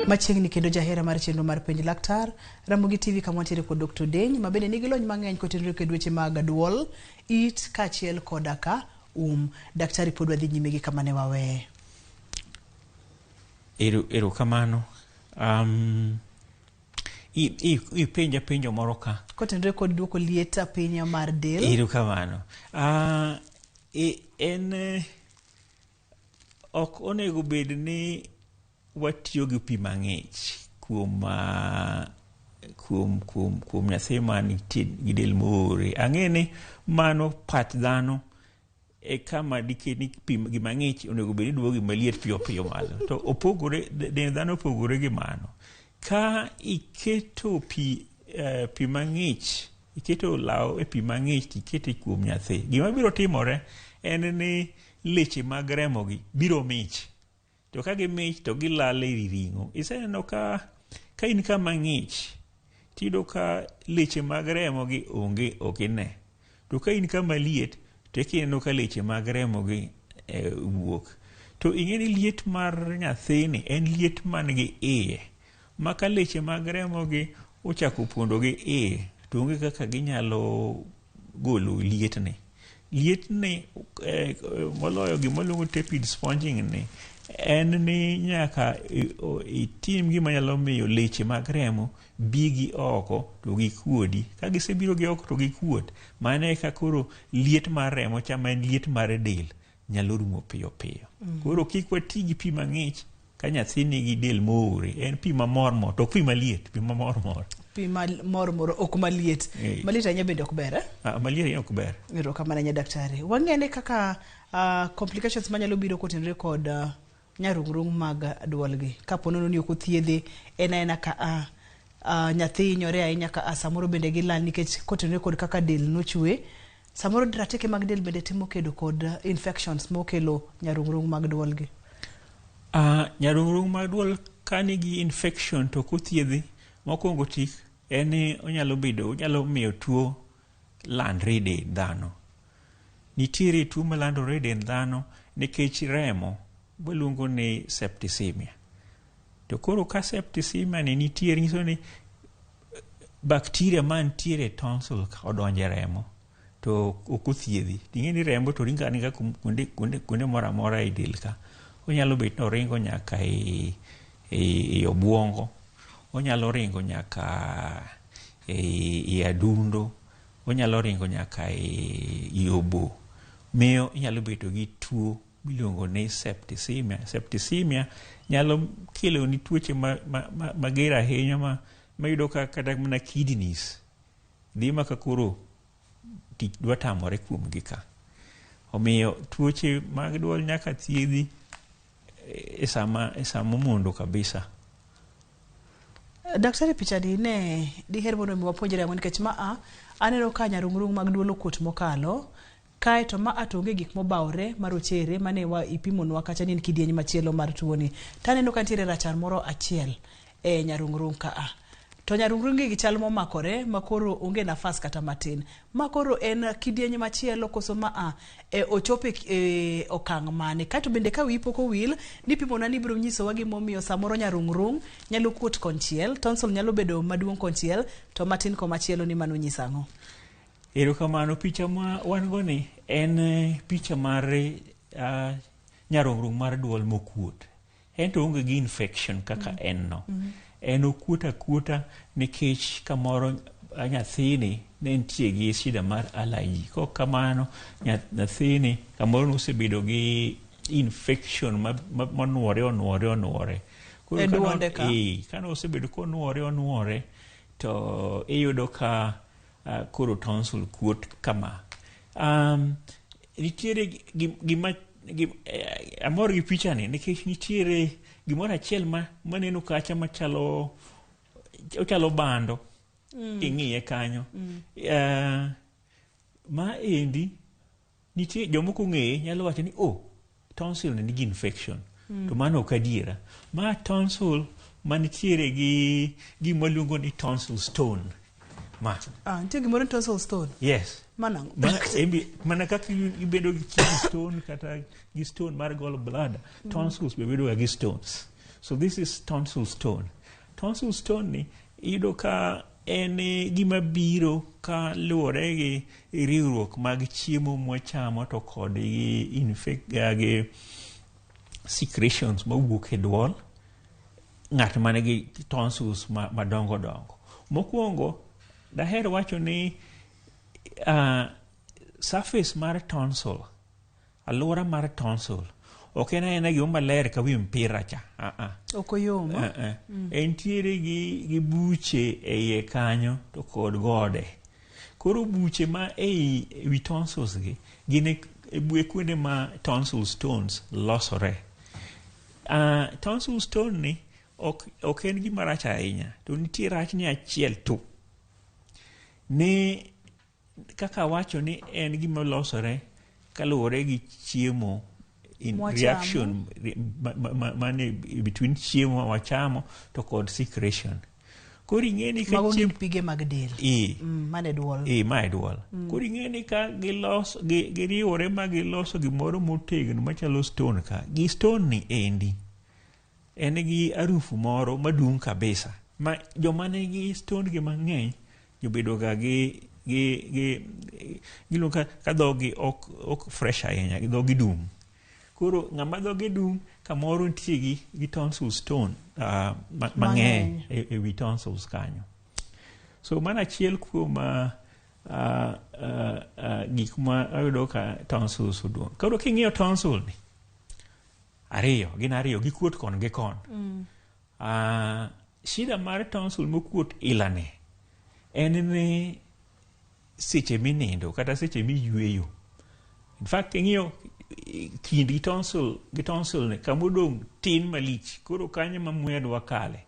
Machiegni kendo jahera mar chenro mar penj laktar Ramogi TV kamwantiere kod Dr. Deny mabende nigi lony mang'eny kotenore kod weche mag duol, it kachiel koda ka daktari pod wadhi nyime gi kama ne wawe. Ero kamano. I penjo moro ka kotenore kod duoko lieta pinya mar del. Ero kamano. Ok onego bed ni watiyo gi pi mang'ich kuom nyathi manitie gi del moore. Ang'eni mano pat dhano e kama dikeni pi gi mang'ich onego bed ni duogo gi maliet piyo malo. To opogore, dend dhano opogore gi mano. Ka iketo pi mang'ich, iketo law e pi mang'ich tikete kuom nyathi, gima biro timore en ni leche mag remo gi biro mich. To ka gimich to gilale i ring'o. Iseneno ka in kama ng'ich, tido ka leche mag remo gi ok ine. To ka in kama liet, to ikineno ka leche mag remo gi wuok. To ing'eni liet mar nyathini en liet man gi iye. Ma ka leche mag remo gi ochako pondo gi iye, to onge kaka ginyalo golo lietni. Lietni moloyo gimoluongo tepid sponging ni, en ni nyaka itim gima nyalo miyo leche mag remo bigi oko to gikuodi. Ka gisebiro gi oko to gikuot, mano e ka koro liet mar remo chama en liet mar del nyalo rumo piyo piyo. Koro kik wati gi pi mang'ich ka nyathi nigi del moore. En pi mamor to pi maliet, pi mamor. Pi mamor ok maliet. Maliet anya bende ok ber. Maliet anya ok ber. Ero kamano nya daktari. Wang'ene kaka complications manyalo biro kotenore kod nyarung'rung' mag duol gi. Kaponono ni ok othiedhe, en ka nyathi hinyore ahinya ka samoro bende gilal nikech kotenore kod kaka del nochwe. Samoro rateke mag del bende timo kedo kod infections mokelo nyarung'rung' mag duol gi. Nyarung'rung' mag duol ka nigi infection to kothiedhi, mokwongo tik en ni onyalo miyo tuo landre e dend dhano. Nitiere tuo malandore e dend dhano nikech remo waluongo ni septicemia. To koro ka septicemia ni nitiere, nyiso ni bakteria mantiere tonsil ka odonje remo to ok othiedhi. Ing'eni rembo to ringo aninga kuonde moro amora e del ka. Onyalo bet ni oringo nyaka e obwongo, onyalo ringo nyaka e adundo, onyalo ringo nyaka e obo. Miyo inyalo bedo gi tuo miluongo ni septicemia. Septicemia nyalo kelo ni tuoche mager ahinya mayudo ka kata mana kidneys dhi maka koro tich dwa tamore kuom gi ka. Omiyo tuoche mag duol nyaka thiedhi e sama mondo kabisa. Daktari, pichani ne diher mondo mi wapuonjre ang'o nikech aneno ka nyarung'rung' mag duol okut mokalo. Kae to atonge gik mobawore marochere mane ipimonwa kacha ni kidieny machielo mar tuoni. Taneno ka nitiere rachar moro achiel e nyarung'rung' ka. to nyarung'rungi gi chal momakore makoro onge nafas kata matin. Makoro en kidieny machielo koso ma ochope okang' mane. Kato bende ka wipo ko wil nipimo na ni biro nyiso wa gimomiyo samoro nyarung'rung nyalo kuot konchiel, tonsil nyalo bedo maduong' konchiel to matin komachielo ni mano nyisango. Erokamano, picha ma wan go ni en picha mar nyarung'rung mar duol mokuot. En to onge gi infection kaka en no. En okuota nikech kamoro nyathini ne nitie gi shida mar allergy. Kok kamano nyathini kamoro nosebedo gi infection manuore. E duonde ka? Kano osebedo konuore to iyudo ka koro tonsil kuot kama. Nitiere gima amor gi picha ni nikech nitiere gimoro achiel maneno kacha machalo bando ing'iye kanyo. Ma endi nitie jomoko ng'eye nyalo wacho ni tonsil ni nigi infection. To mano ok adiera. Ma tonsil manitiere gi gima luongo ni tonsil stone. Nitie gimoro tonsil stone? Yes. Mana kaka ibedo gi kidney stone kata gi stone mar gall bladder, tonsils bedo gi stones. So this is tonsil stone. Tonsil stone ni iyudo ka en gima biro ka luwore gi riwruok mag chiemo mwachamo to kod gi secretions mawuok e duol ng'at mane gi tonsils madongo dongo. Mokwongo daher wacho ni surface mar tonsil, alwora mar tonsil ok en gima maler ka wi mpira cha. Ok oyom. Entiere gi buche e iye kanyo to kod gode. Koro buche ma e wi tonsils gi gin e bue kuonde ma tonsil stones losore. Tonsil stone ni ok en gima rach ahinya, to nitie rach ni achiel tu. Ni kaka wacho ni en gima losore kaluwore gi chiemo in reaction mane between chiemo ma wachamo to kod secretion. Koro ing'eni ka chiemo pige mag del. Mane duol. Mae duol. Koro ing'eni ka giriwore ma giloso gimoro motegno machalo stone ka. Gi stone ni endi en gi arufu moro madung' kabisa. Ma joma ne gi stone gi mang'eny jobedo ga gi ka dhogi ok fresh ahinya, dhogi dum. Koro ng'ama dhogi dum kamoro nitie gi tonsil stone mang'eny e wi tonsils kanyo. So mana achiel kuom gik ma ayudo ka tonsils oduong'. Koro king'iyo tonsil ni gin ariyo gikuot kon gi kon. Shida mar tonsil mokuot ilane en ni seche minindo kata seche miyueyo. In fact, ing'iyo kind gi tonsil ni kamodong' tin malich, koro kanyo ma muya dwa kale.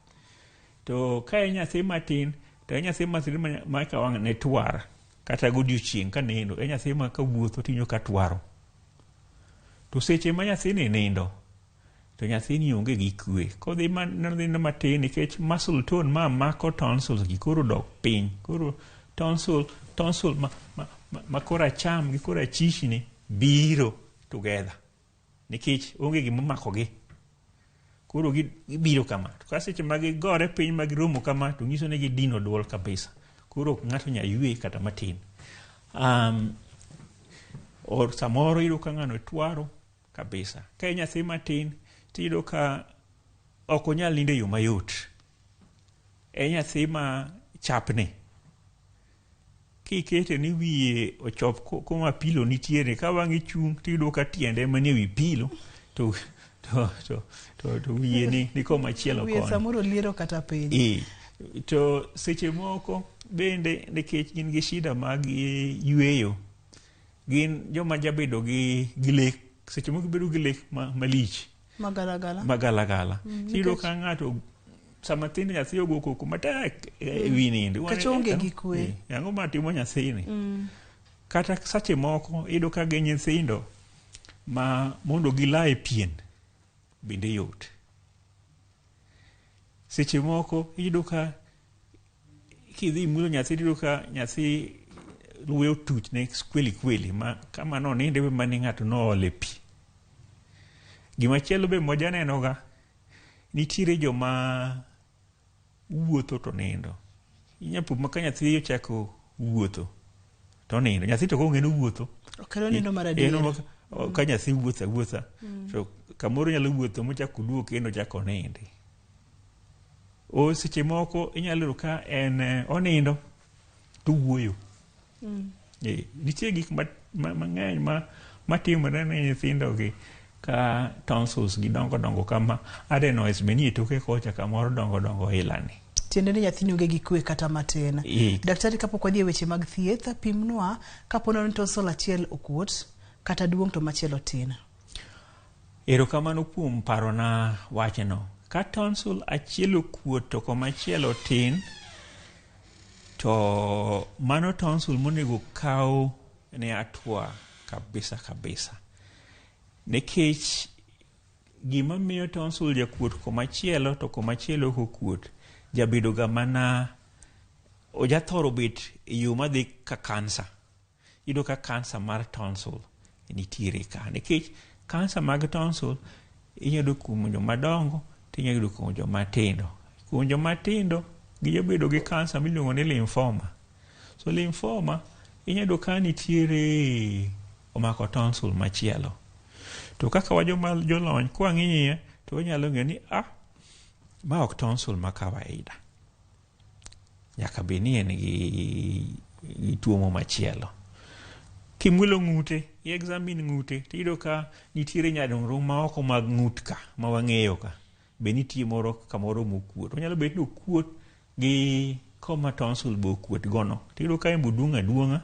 To ka e nyathi matin, to e nyathi matin ma ka wang' ne twar, kata godiochieng' ka nindo, e nyathi ma ka wuotho tinyo ka twaro. To seche ma nyathi ni nindo, to nyathi ni onge gi kwe. Kodhi nindo matin nikech muscle tone ma mako tonsils gi koro dok piny. Koro tonsil ma kora cham gi kora chich ni biro together nikech onge gima mako gi. Koro gibiro kama. To ka seche ma gigore piny ma giromo kama to nyiso ni gidino duol kabisa. Koro ng'ato nya yue kata matin. Or samoro iyudo ka ng'ano twaro kabisa. Ka nyathi matin tiyudo ka ok onyal nindo e yo mayot. E nyathi ma chapni. Kikete ni wiye ochop kuma pilo nitiere, ka wang'i chung' tiyudo ka tiende manie wi pilo to wiye ni koma chielo koni. Wiye samoro liero kata piny. To seche moko bende nikech gin gi shida mag yueyo, gin joma jabedo gi lek, seche moko bedo gi lek malich. Magalagala. Tiyudo ka ng'ato sama thin nyathi ogo koko matek e wi nindo. Kach onge gi kwe. Ang'o matimo nyathini? Kata sache moko iyudo ka gi nyithindo ma mondo gila e pien bende yot. Seche moko iyudo ka kidhi mulo nyathi tiyudo ka nyathi luwe otuch ne kweli ma kama no ninde be mani ng'ato no ole pi. Gimachielo be moja neno ga nitiere joma wuotho to nindo. Inyapo maka nyathi ochako wuotho to nindo. Nyathi to kong'eno wuotho. Okelo nindo maradiera. Ka nyathi wuotha. To kamoro nyalo wuotho mochako duogo kendo chako nindi. O seche moko inyalo ka en onindo to wuoyo. Nitie gik mang'eny matimore ne nyithindo gi ka tonsils gi dongo kama adenoids manie toke kocha kamoro dongo ilani. Tiende ni nyathi onge gi kwe kata matin. Daktari, kapok wadhi e weche mag thieth, pimnwa kapono ni tonsil achiel okuot kata duong' to machielo tin. Erokamano kuom parona wachno. Ka tonsil achiel okuot to komachielo tin, to mano tonsil monego kaw ne atua kabisa. Nekech gima miyo tonsil jakuot komachielo to komachielo kokuot jabedo ga mana ojathoro bet e yo madhi ka kansa. Ido ka kansa mar tonsil nitiere ka. Nekech kansa mag tonsil inyalo kuom joma dongo to inyalo kuom joma tindo. Kuom joma tindo gibedo gi kansa miluongo ni lymphoma. So lymphoma inyalo ka nitiere omako tonsil machielo. To kaka jolony kwa ng'iye to wanyalo ng'eyo ni ma ok tonsil ma kawaida. Nyaka be ni en gi tuo machielo. Kimulo ng'ute, examine ng'ute, tiyudo ka nitiere nyadong'rong' ma oko mag ng'ut ka ma wang'eyo ka. Be nitie moro kamoro mokuot. Onyalo bet ni okuot gi koma tonsil be okuot gono. Tiyudo ka embo duong' aduong'a.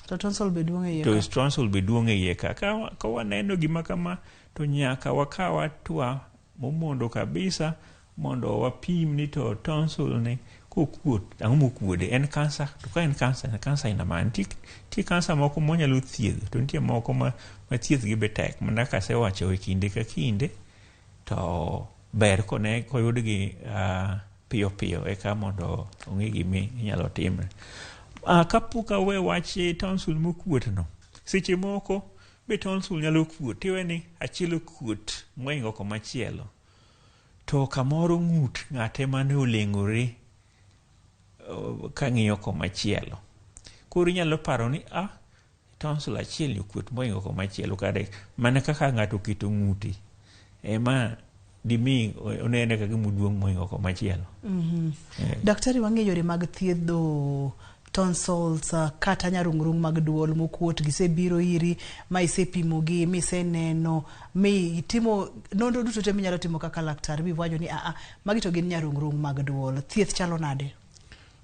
To tonsil be duong' e iye ka. To tonsil be duong' e iye ka. Ka waneno gima kama to nyaka wakaw atua momondo kabisa mondo wapim ni to tonsil ne kokuot. Ang'o mokuode? En kansa. To ka en kansa ina mani. Ti kansa moko monyalo thiedho. To nitie moko ma thieth gi be tek. Mana kasewacho e kinde ka kinde. To ber koyudgi piyo eka mondo ong'e gima inyalo timre. Kapok awe wach tonsil mokuot no, seche moko be tonsil nyalo kuot. Tiwe ni achiel okuot moingo komachielo. To kamoro ng'ate mane oleng'ore kang'iyo komachielo. Koro inyalo paro ni tonsil achiel okuot moingo komachielo kade mana kaka ng'ato keto ng'ute. Ema dimi onene kaka muduong' moingo komachielo. Daktari, wang'e yore mag thiedho tonsils kata nyarung'rung' mag duol mokuot gisebiro iri ma isepimogi miseneno itimo nonro duto te minyalo timo kaka laktar biwacho ni magi to gin nyarung'rung' mag duol. Thieth chalo nade?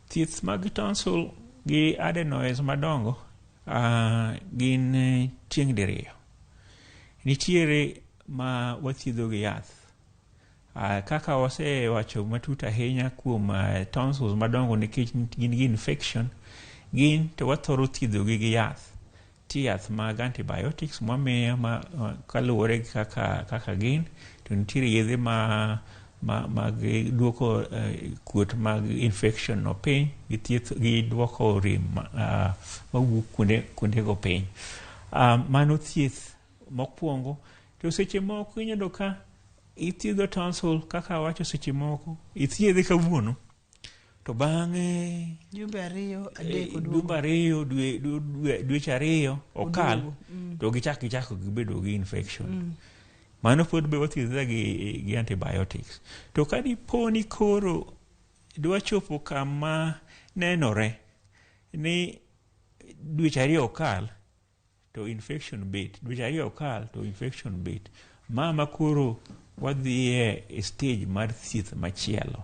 Thieth mag tonsil gi adenoids madongo gin tieng' diriyo. Nitiere ma wathiedho gi yath. Kaka wasewacho matut ahinya kuom tonsils madongo nikech gin gi infection, gin to wathoro thiedhogi gi yath. Ti yath mag antibiotics mwamiyo kaluwore gi kaka gin, to nitiere yedhe mag duoko kuot mag infection no piny, gi duoko rem mawuok kuonde go piny. Mano thieth mokwongo. To seche moko inyalo ka ithiedho tonsil kaka wacho seche moko ithiedhe kawuono to bang'e jumbe ariyo dweche ariyo okal to gichako gibedo gi infection. Mano pod be wathiedha gi antibiotics. To kadiponi koro dwa chopo kama nenore ni dweche ariyo okal to infection bet, dweche ariyo okal to infection bet, ma koro wadhiye e stage mar thieth machielo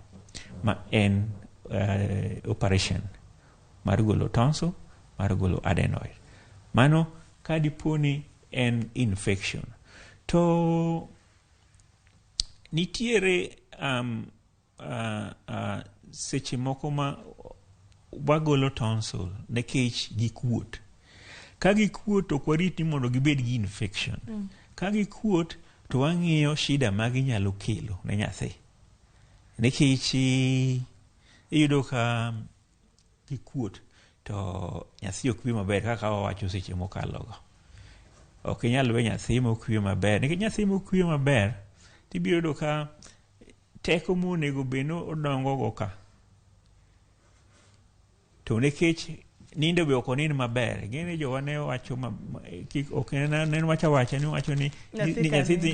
ma en operation mar golo tonsil, mar golo adenoid. Mano kadiponi en infection. To nitiere seche moko ma wagolo tonsil nekech gikuot. Ka gikuot ok warit ni mondo gibed gi infection. Ka gikuot to wang'iyo shida ma ginyalo kelo ne nyathi. Nikech iyudo ka gi kuot to nyathi ok wi maber kaka wawacho seche mokalogo. Ok inyal we nyathi mokwi maber. Nikech nyathi mokwi maber tibiro yudo ka teko monego bed ni odongo go ka. To nikech nindo be ok onind maber. Gini jowa ne wacho ok ne wacha ni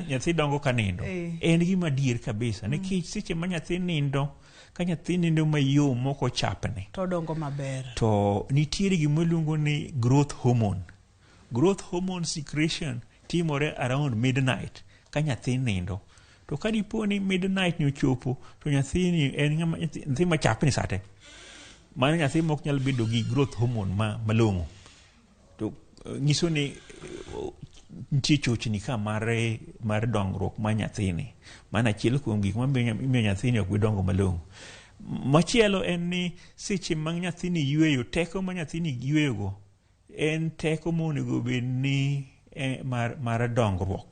nyathi dongo ka nindo. En gima dier kabisa. Nikech seche ma nyathi nindo, ka nyathi nindo mayom moko chapne to dongo maber. To nitiere gima iluongo ni growth hormone. Growth hormone secretion timore around midnight ka nyathi nindo. To ka dipo ni midnight ni ochopo to nyathi ni en nyathi ma chapni sate. Mano nyathi mok nyal bedo gi growth hormone malong'o. To nyiso ni nitie chochni ka mar dongruok ma nyathini. Mano achiel kuom gik mamiyo nyathini ok dongo malong'o. Machielo en ni seche ma nyathini yweyo, teko ma nyathini yweyogo en teko monego bed ni mar dongruok,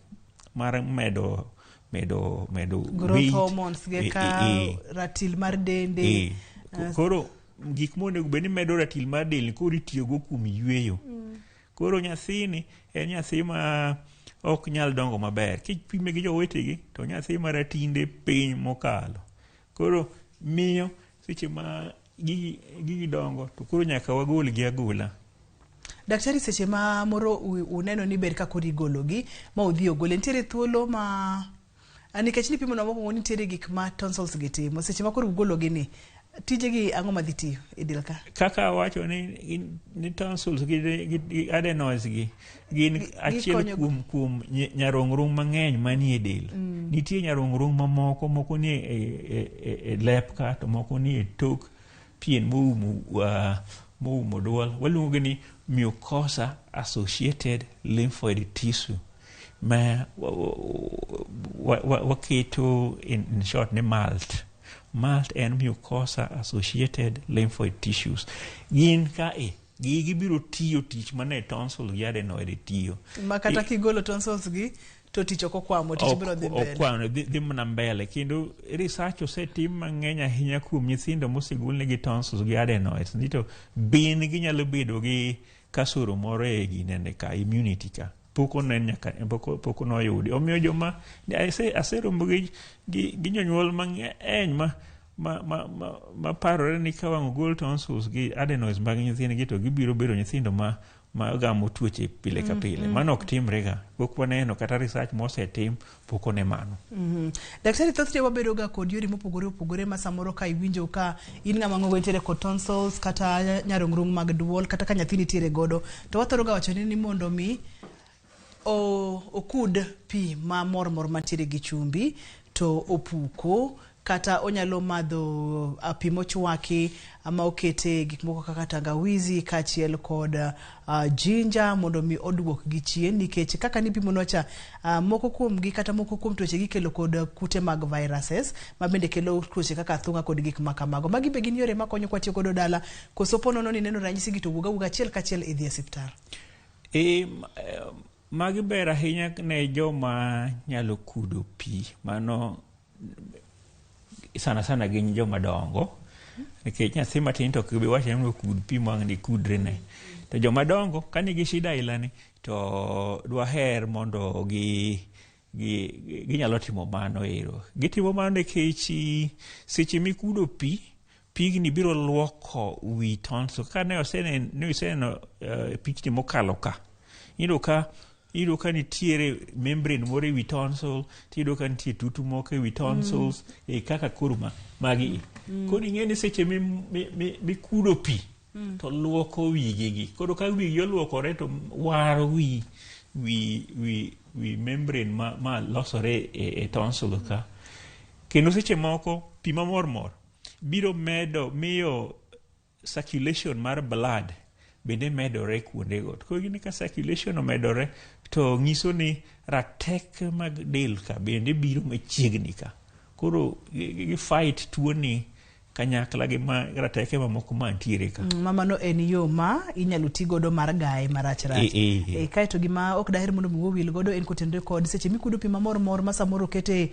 mar medo growth hormones ka ratil mar dende. Koro gik monego bed ni medo ratil mar del koro itiyogo kuom yweyo. Koro nyathini en nyathi ma ok nyal dongo maber. Kipime gi jowetegi to nyathi ma ratinde piny mokalo. Koro miyo seche ma gigi dongo to koro nyaka wagol gi agola. Daktari, seche ma moro uneno ni ber ka koro igologi ma udhi ogole, nitiere thuolo ma nikech ni pimo na moko nitiere gik ma tonsils gi timo, seche ma koro ugologi ni tijegi ang'o ma dhi tiyo e del ka? Kaka wacho ni tonsils gi adenoids gi gin achiel kuom nyarung'rung' mang'eny manie del. Nitie nyarung'rung' moko ni e lep ka, to moko ni e tok pien moumo duol. Waluongo ni mucosa associated lymphoid tissue ma waketo in short ni MALT. MALT and mucosa associated lymphoid tissues. Gin gigi biro tiyo tich mane tonsil gi adenoid tiyo. Ma kata kigolo tonsils gi to tich ok okwamo, tich biro dhi mbele. Okwamo dhi mana mbele. Kendo research osetim mang'eny ahinya kuom nyithindo mosegol negi tonsils gi adenoids. Nito bin ginyalo bedo gi kasoro moro e ginene ka, immunity ka. Poko noyudi. Omiyo joma aseromo gi jonyuol mang'eny ma parore ni ka wang' ogol tonsils gi adenoids mag nyithindgi to gibiro bedo nyithindo ma gamo tuoche pile ka pile. Mano ok timre ga. Pok waneno kata research mosetim pok one mano. Daktari, thothne wabedo ga kod yore mopogore opogore ma samoro ka iwinjo ka in ng'ama ng'ogo nitiere kod tonsils kata nyarung'rung' mag duol kata ka nyathi nitiere godo, to wathoro ga wacho ni mondo mi okud pi ma mor mantiere gi chumbi to opuko, kata onyalo madho pi mochwaki ama okete gik moko kaka tangawizi kachiel kod ginger mondo mi oduok gi chien, nikech kaka ni pimo nocha moko kuom gi kata moko kuom tuoche gikelo kod kute mag viruses ma bende kelo tuoche kaka thunga kod gik makamago. Magi be gin yore makonyo kwa tiyo godo dala, koso ponono ni neno ranyisi gi to wuga achiel kachiel idhi e osiptal. Magi ber ahinya ne joma nyalo kudo pi. Mano sana gin joma dongo. Nikech nyathi matin to kibe wacha ni kud pi ma ng'ni kudre ne. To joma dongo ka nigi shida ilani to dwaher mondo ginyalo timo mano ero. Gitimo mano nikech seche mikudo pigni biro luoko wi tonsil. Ka ne oseno pichni mokalo ka. Ido ka nitiere membrane moro e wi tonsil, tido ka nitie tutu moko e wi tonsils, kaka kuruma magi. Koro ing'eni seche mikudo pi to luoko wigigi. Koro ka wigi oluokore to waro wi membrane ma losore e tonsil ka. Kendo seche moko pi mamor biro miyo circulation mar blood bende medore kuondego. Koro gini ka circulation omedore to nyiso ni rateke mag del ka bende biro machiegni ka. Koro gi fight tuoni kanyakla gi rateke mamoko mantiere ka. Mamano en yo ma inyalo ti godo mar gaye marach. Kaeto gima ok daher mondo mi wil godo en kotende kod seche mikudo pi mamor ma samoro kete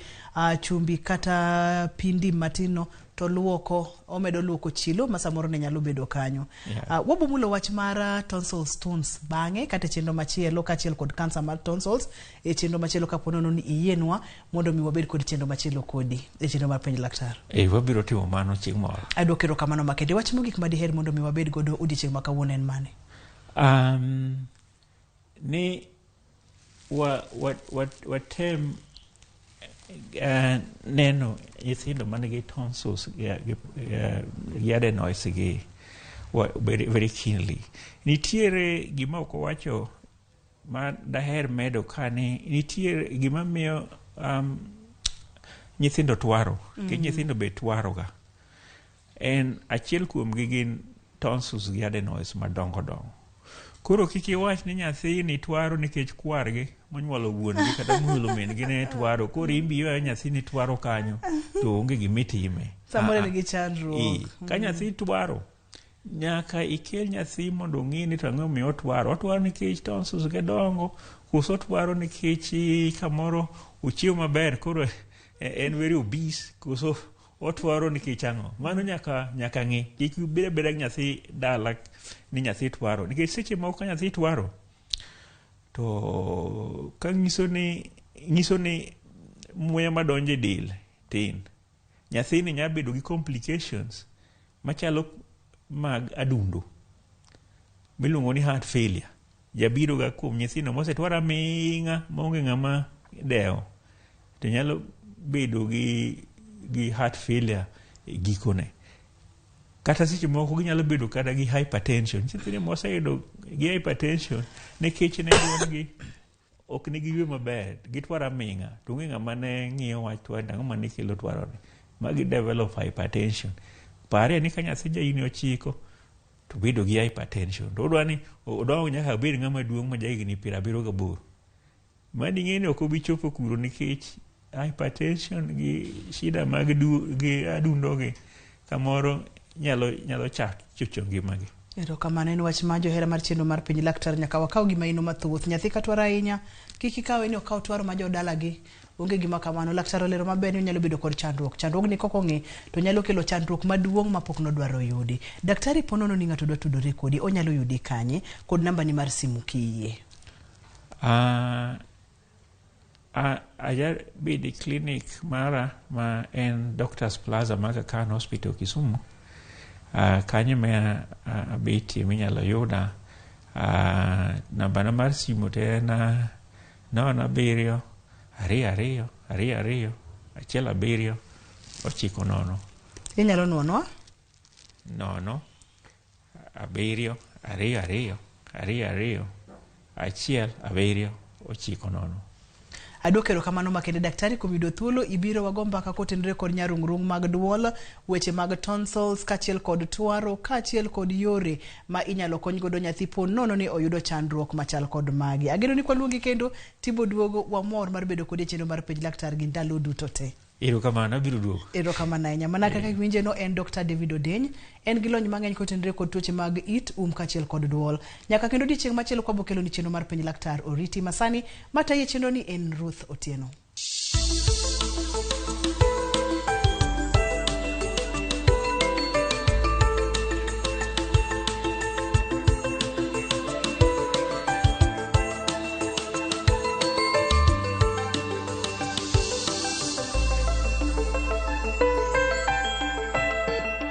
chumbi kata pindi matino to luoko omedo luoko chilo ma samoro ne nyalo bedo kanyo. Wabomulo wach mar tonsil stones bange kata chenro machielo kachiel kod cancer mar tonsils e chenro machielo kapono ni iyenwa mondo mi wabed kod chenro machielo kodi e chenro mar penj laktar. Wabiro timo mano chieng' moro. Adwokero kamano makende wach mogik ma diher mondo mi wabed godo odiochieng' ma kawuono en mane? Ni watem neno nyithindo manigi tonsils gi adenoids gi very keenly. Nitiere gima ok wacho ma daher medo kani nitiere gima miyo nyithindo twaro ke nyithindo be twaro ga en achiel kuom gi gin tonsils gi adenoids madongo dongo. Koro kik iwach ni nyathi ni twaro nikech kwargi monyuolo wuongi kata mulo min gi ne twaro koro imbiyo nyathi ni twaro kanyo to onge gimitime. Samore ni gichandruok. Ka nyathi twaro nyaka ikel nyathi mondo ng'i ni to ang'o miyo otwaro. Otwaro nikech tonsils ge dongo, koso otwaro nikech kamoro ochiemo maber koro en very obese, koso otwaro nikech ang'o. Mano nyaka ng'i. Kik beda nyathi dala ni nyathi twaro nikech seche moko ka nyathi twaro to ka nyiso ni muya madonjo e del tin, nyathi ni nyalo bedo gi complications machalo mag adundo miluongo ni heart failure. Jabiro ga kuom nyithino mosetwara ming'a maonge ng'ama dewo to nyalo bedo gi heart failure gikone. Kata seche moko ginyalo bedo kata gi hypertension. Nyithindo moseyudo gi hypertension nikech ne duongi ok nigi ywe maber, gitwara ming'a to onge ng'ama ne ng'iyo wach twaro ang'o mane kelo twaroni, magi develop hypertension. Pare ni ka nyathi jahigni 9 to bedo gi hypertension to odwa ni odong nyaka bed ng'ama duong' ma jahigni 78. Madi ng'e ni ok obi chopo kuro nikech hypertension gi shida mag gi adundo gi kamoro nyalo chocho ngimagi. Erokamano en wach ma johera mar chenro mar penj laktar nyaka wakaw gima ino mathoth. Nyathi ka twaro ahinya kik ikawe ni okaw twaro ma jodala gi. Onge gima kamano. Laktar olero maber ni nyalo bedo kod chandruok. Chandruok ni koko ng'e to nyalo kelo chandruok maduong' mapok nodwaro yudi. Daktari ponono ni ng'ato dwa tudore kodi onyalo yudi kanye kod namba ni mar simu kiyie? Aja bedi clinic mara ma en Doctors Plaza Aga Khan Hospital Kisumu. Kanyo me abeti minyalo yuda. Namba na mar simu te na 07 22 22 17 90. Inyalo nuonwa? 0 7 22 22 1 7 90. Adwokero kamano makende daktari kuom yudo thuolo ibiro wagomba ka kotenre kod nyarungrung mag duol, weche mag tonsils kachiel kod twaro kachiel kod yore ma inyalo kony godo nyathi ponono ni oyudo chandruok machal kod magi. Ageno ni kwaluongi kendo tibo duogo wamor mar bedo kod chenro mar penj laktar gi ndalo duto te. Erokamano biro duogo. Erokamano ahinya. Mana kaka winje no en Dr. David Odeny, en gi lony mang'eny kotenre kod tuoche mag it, kachiel kod duol. Nyaka kendo odiochieng' machielo kwabokelo ni chenro mar penj laktar oriti masani mataye chenro ni en Ruth Otieno.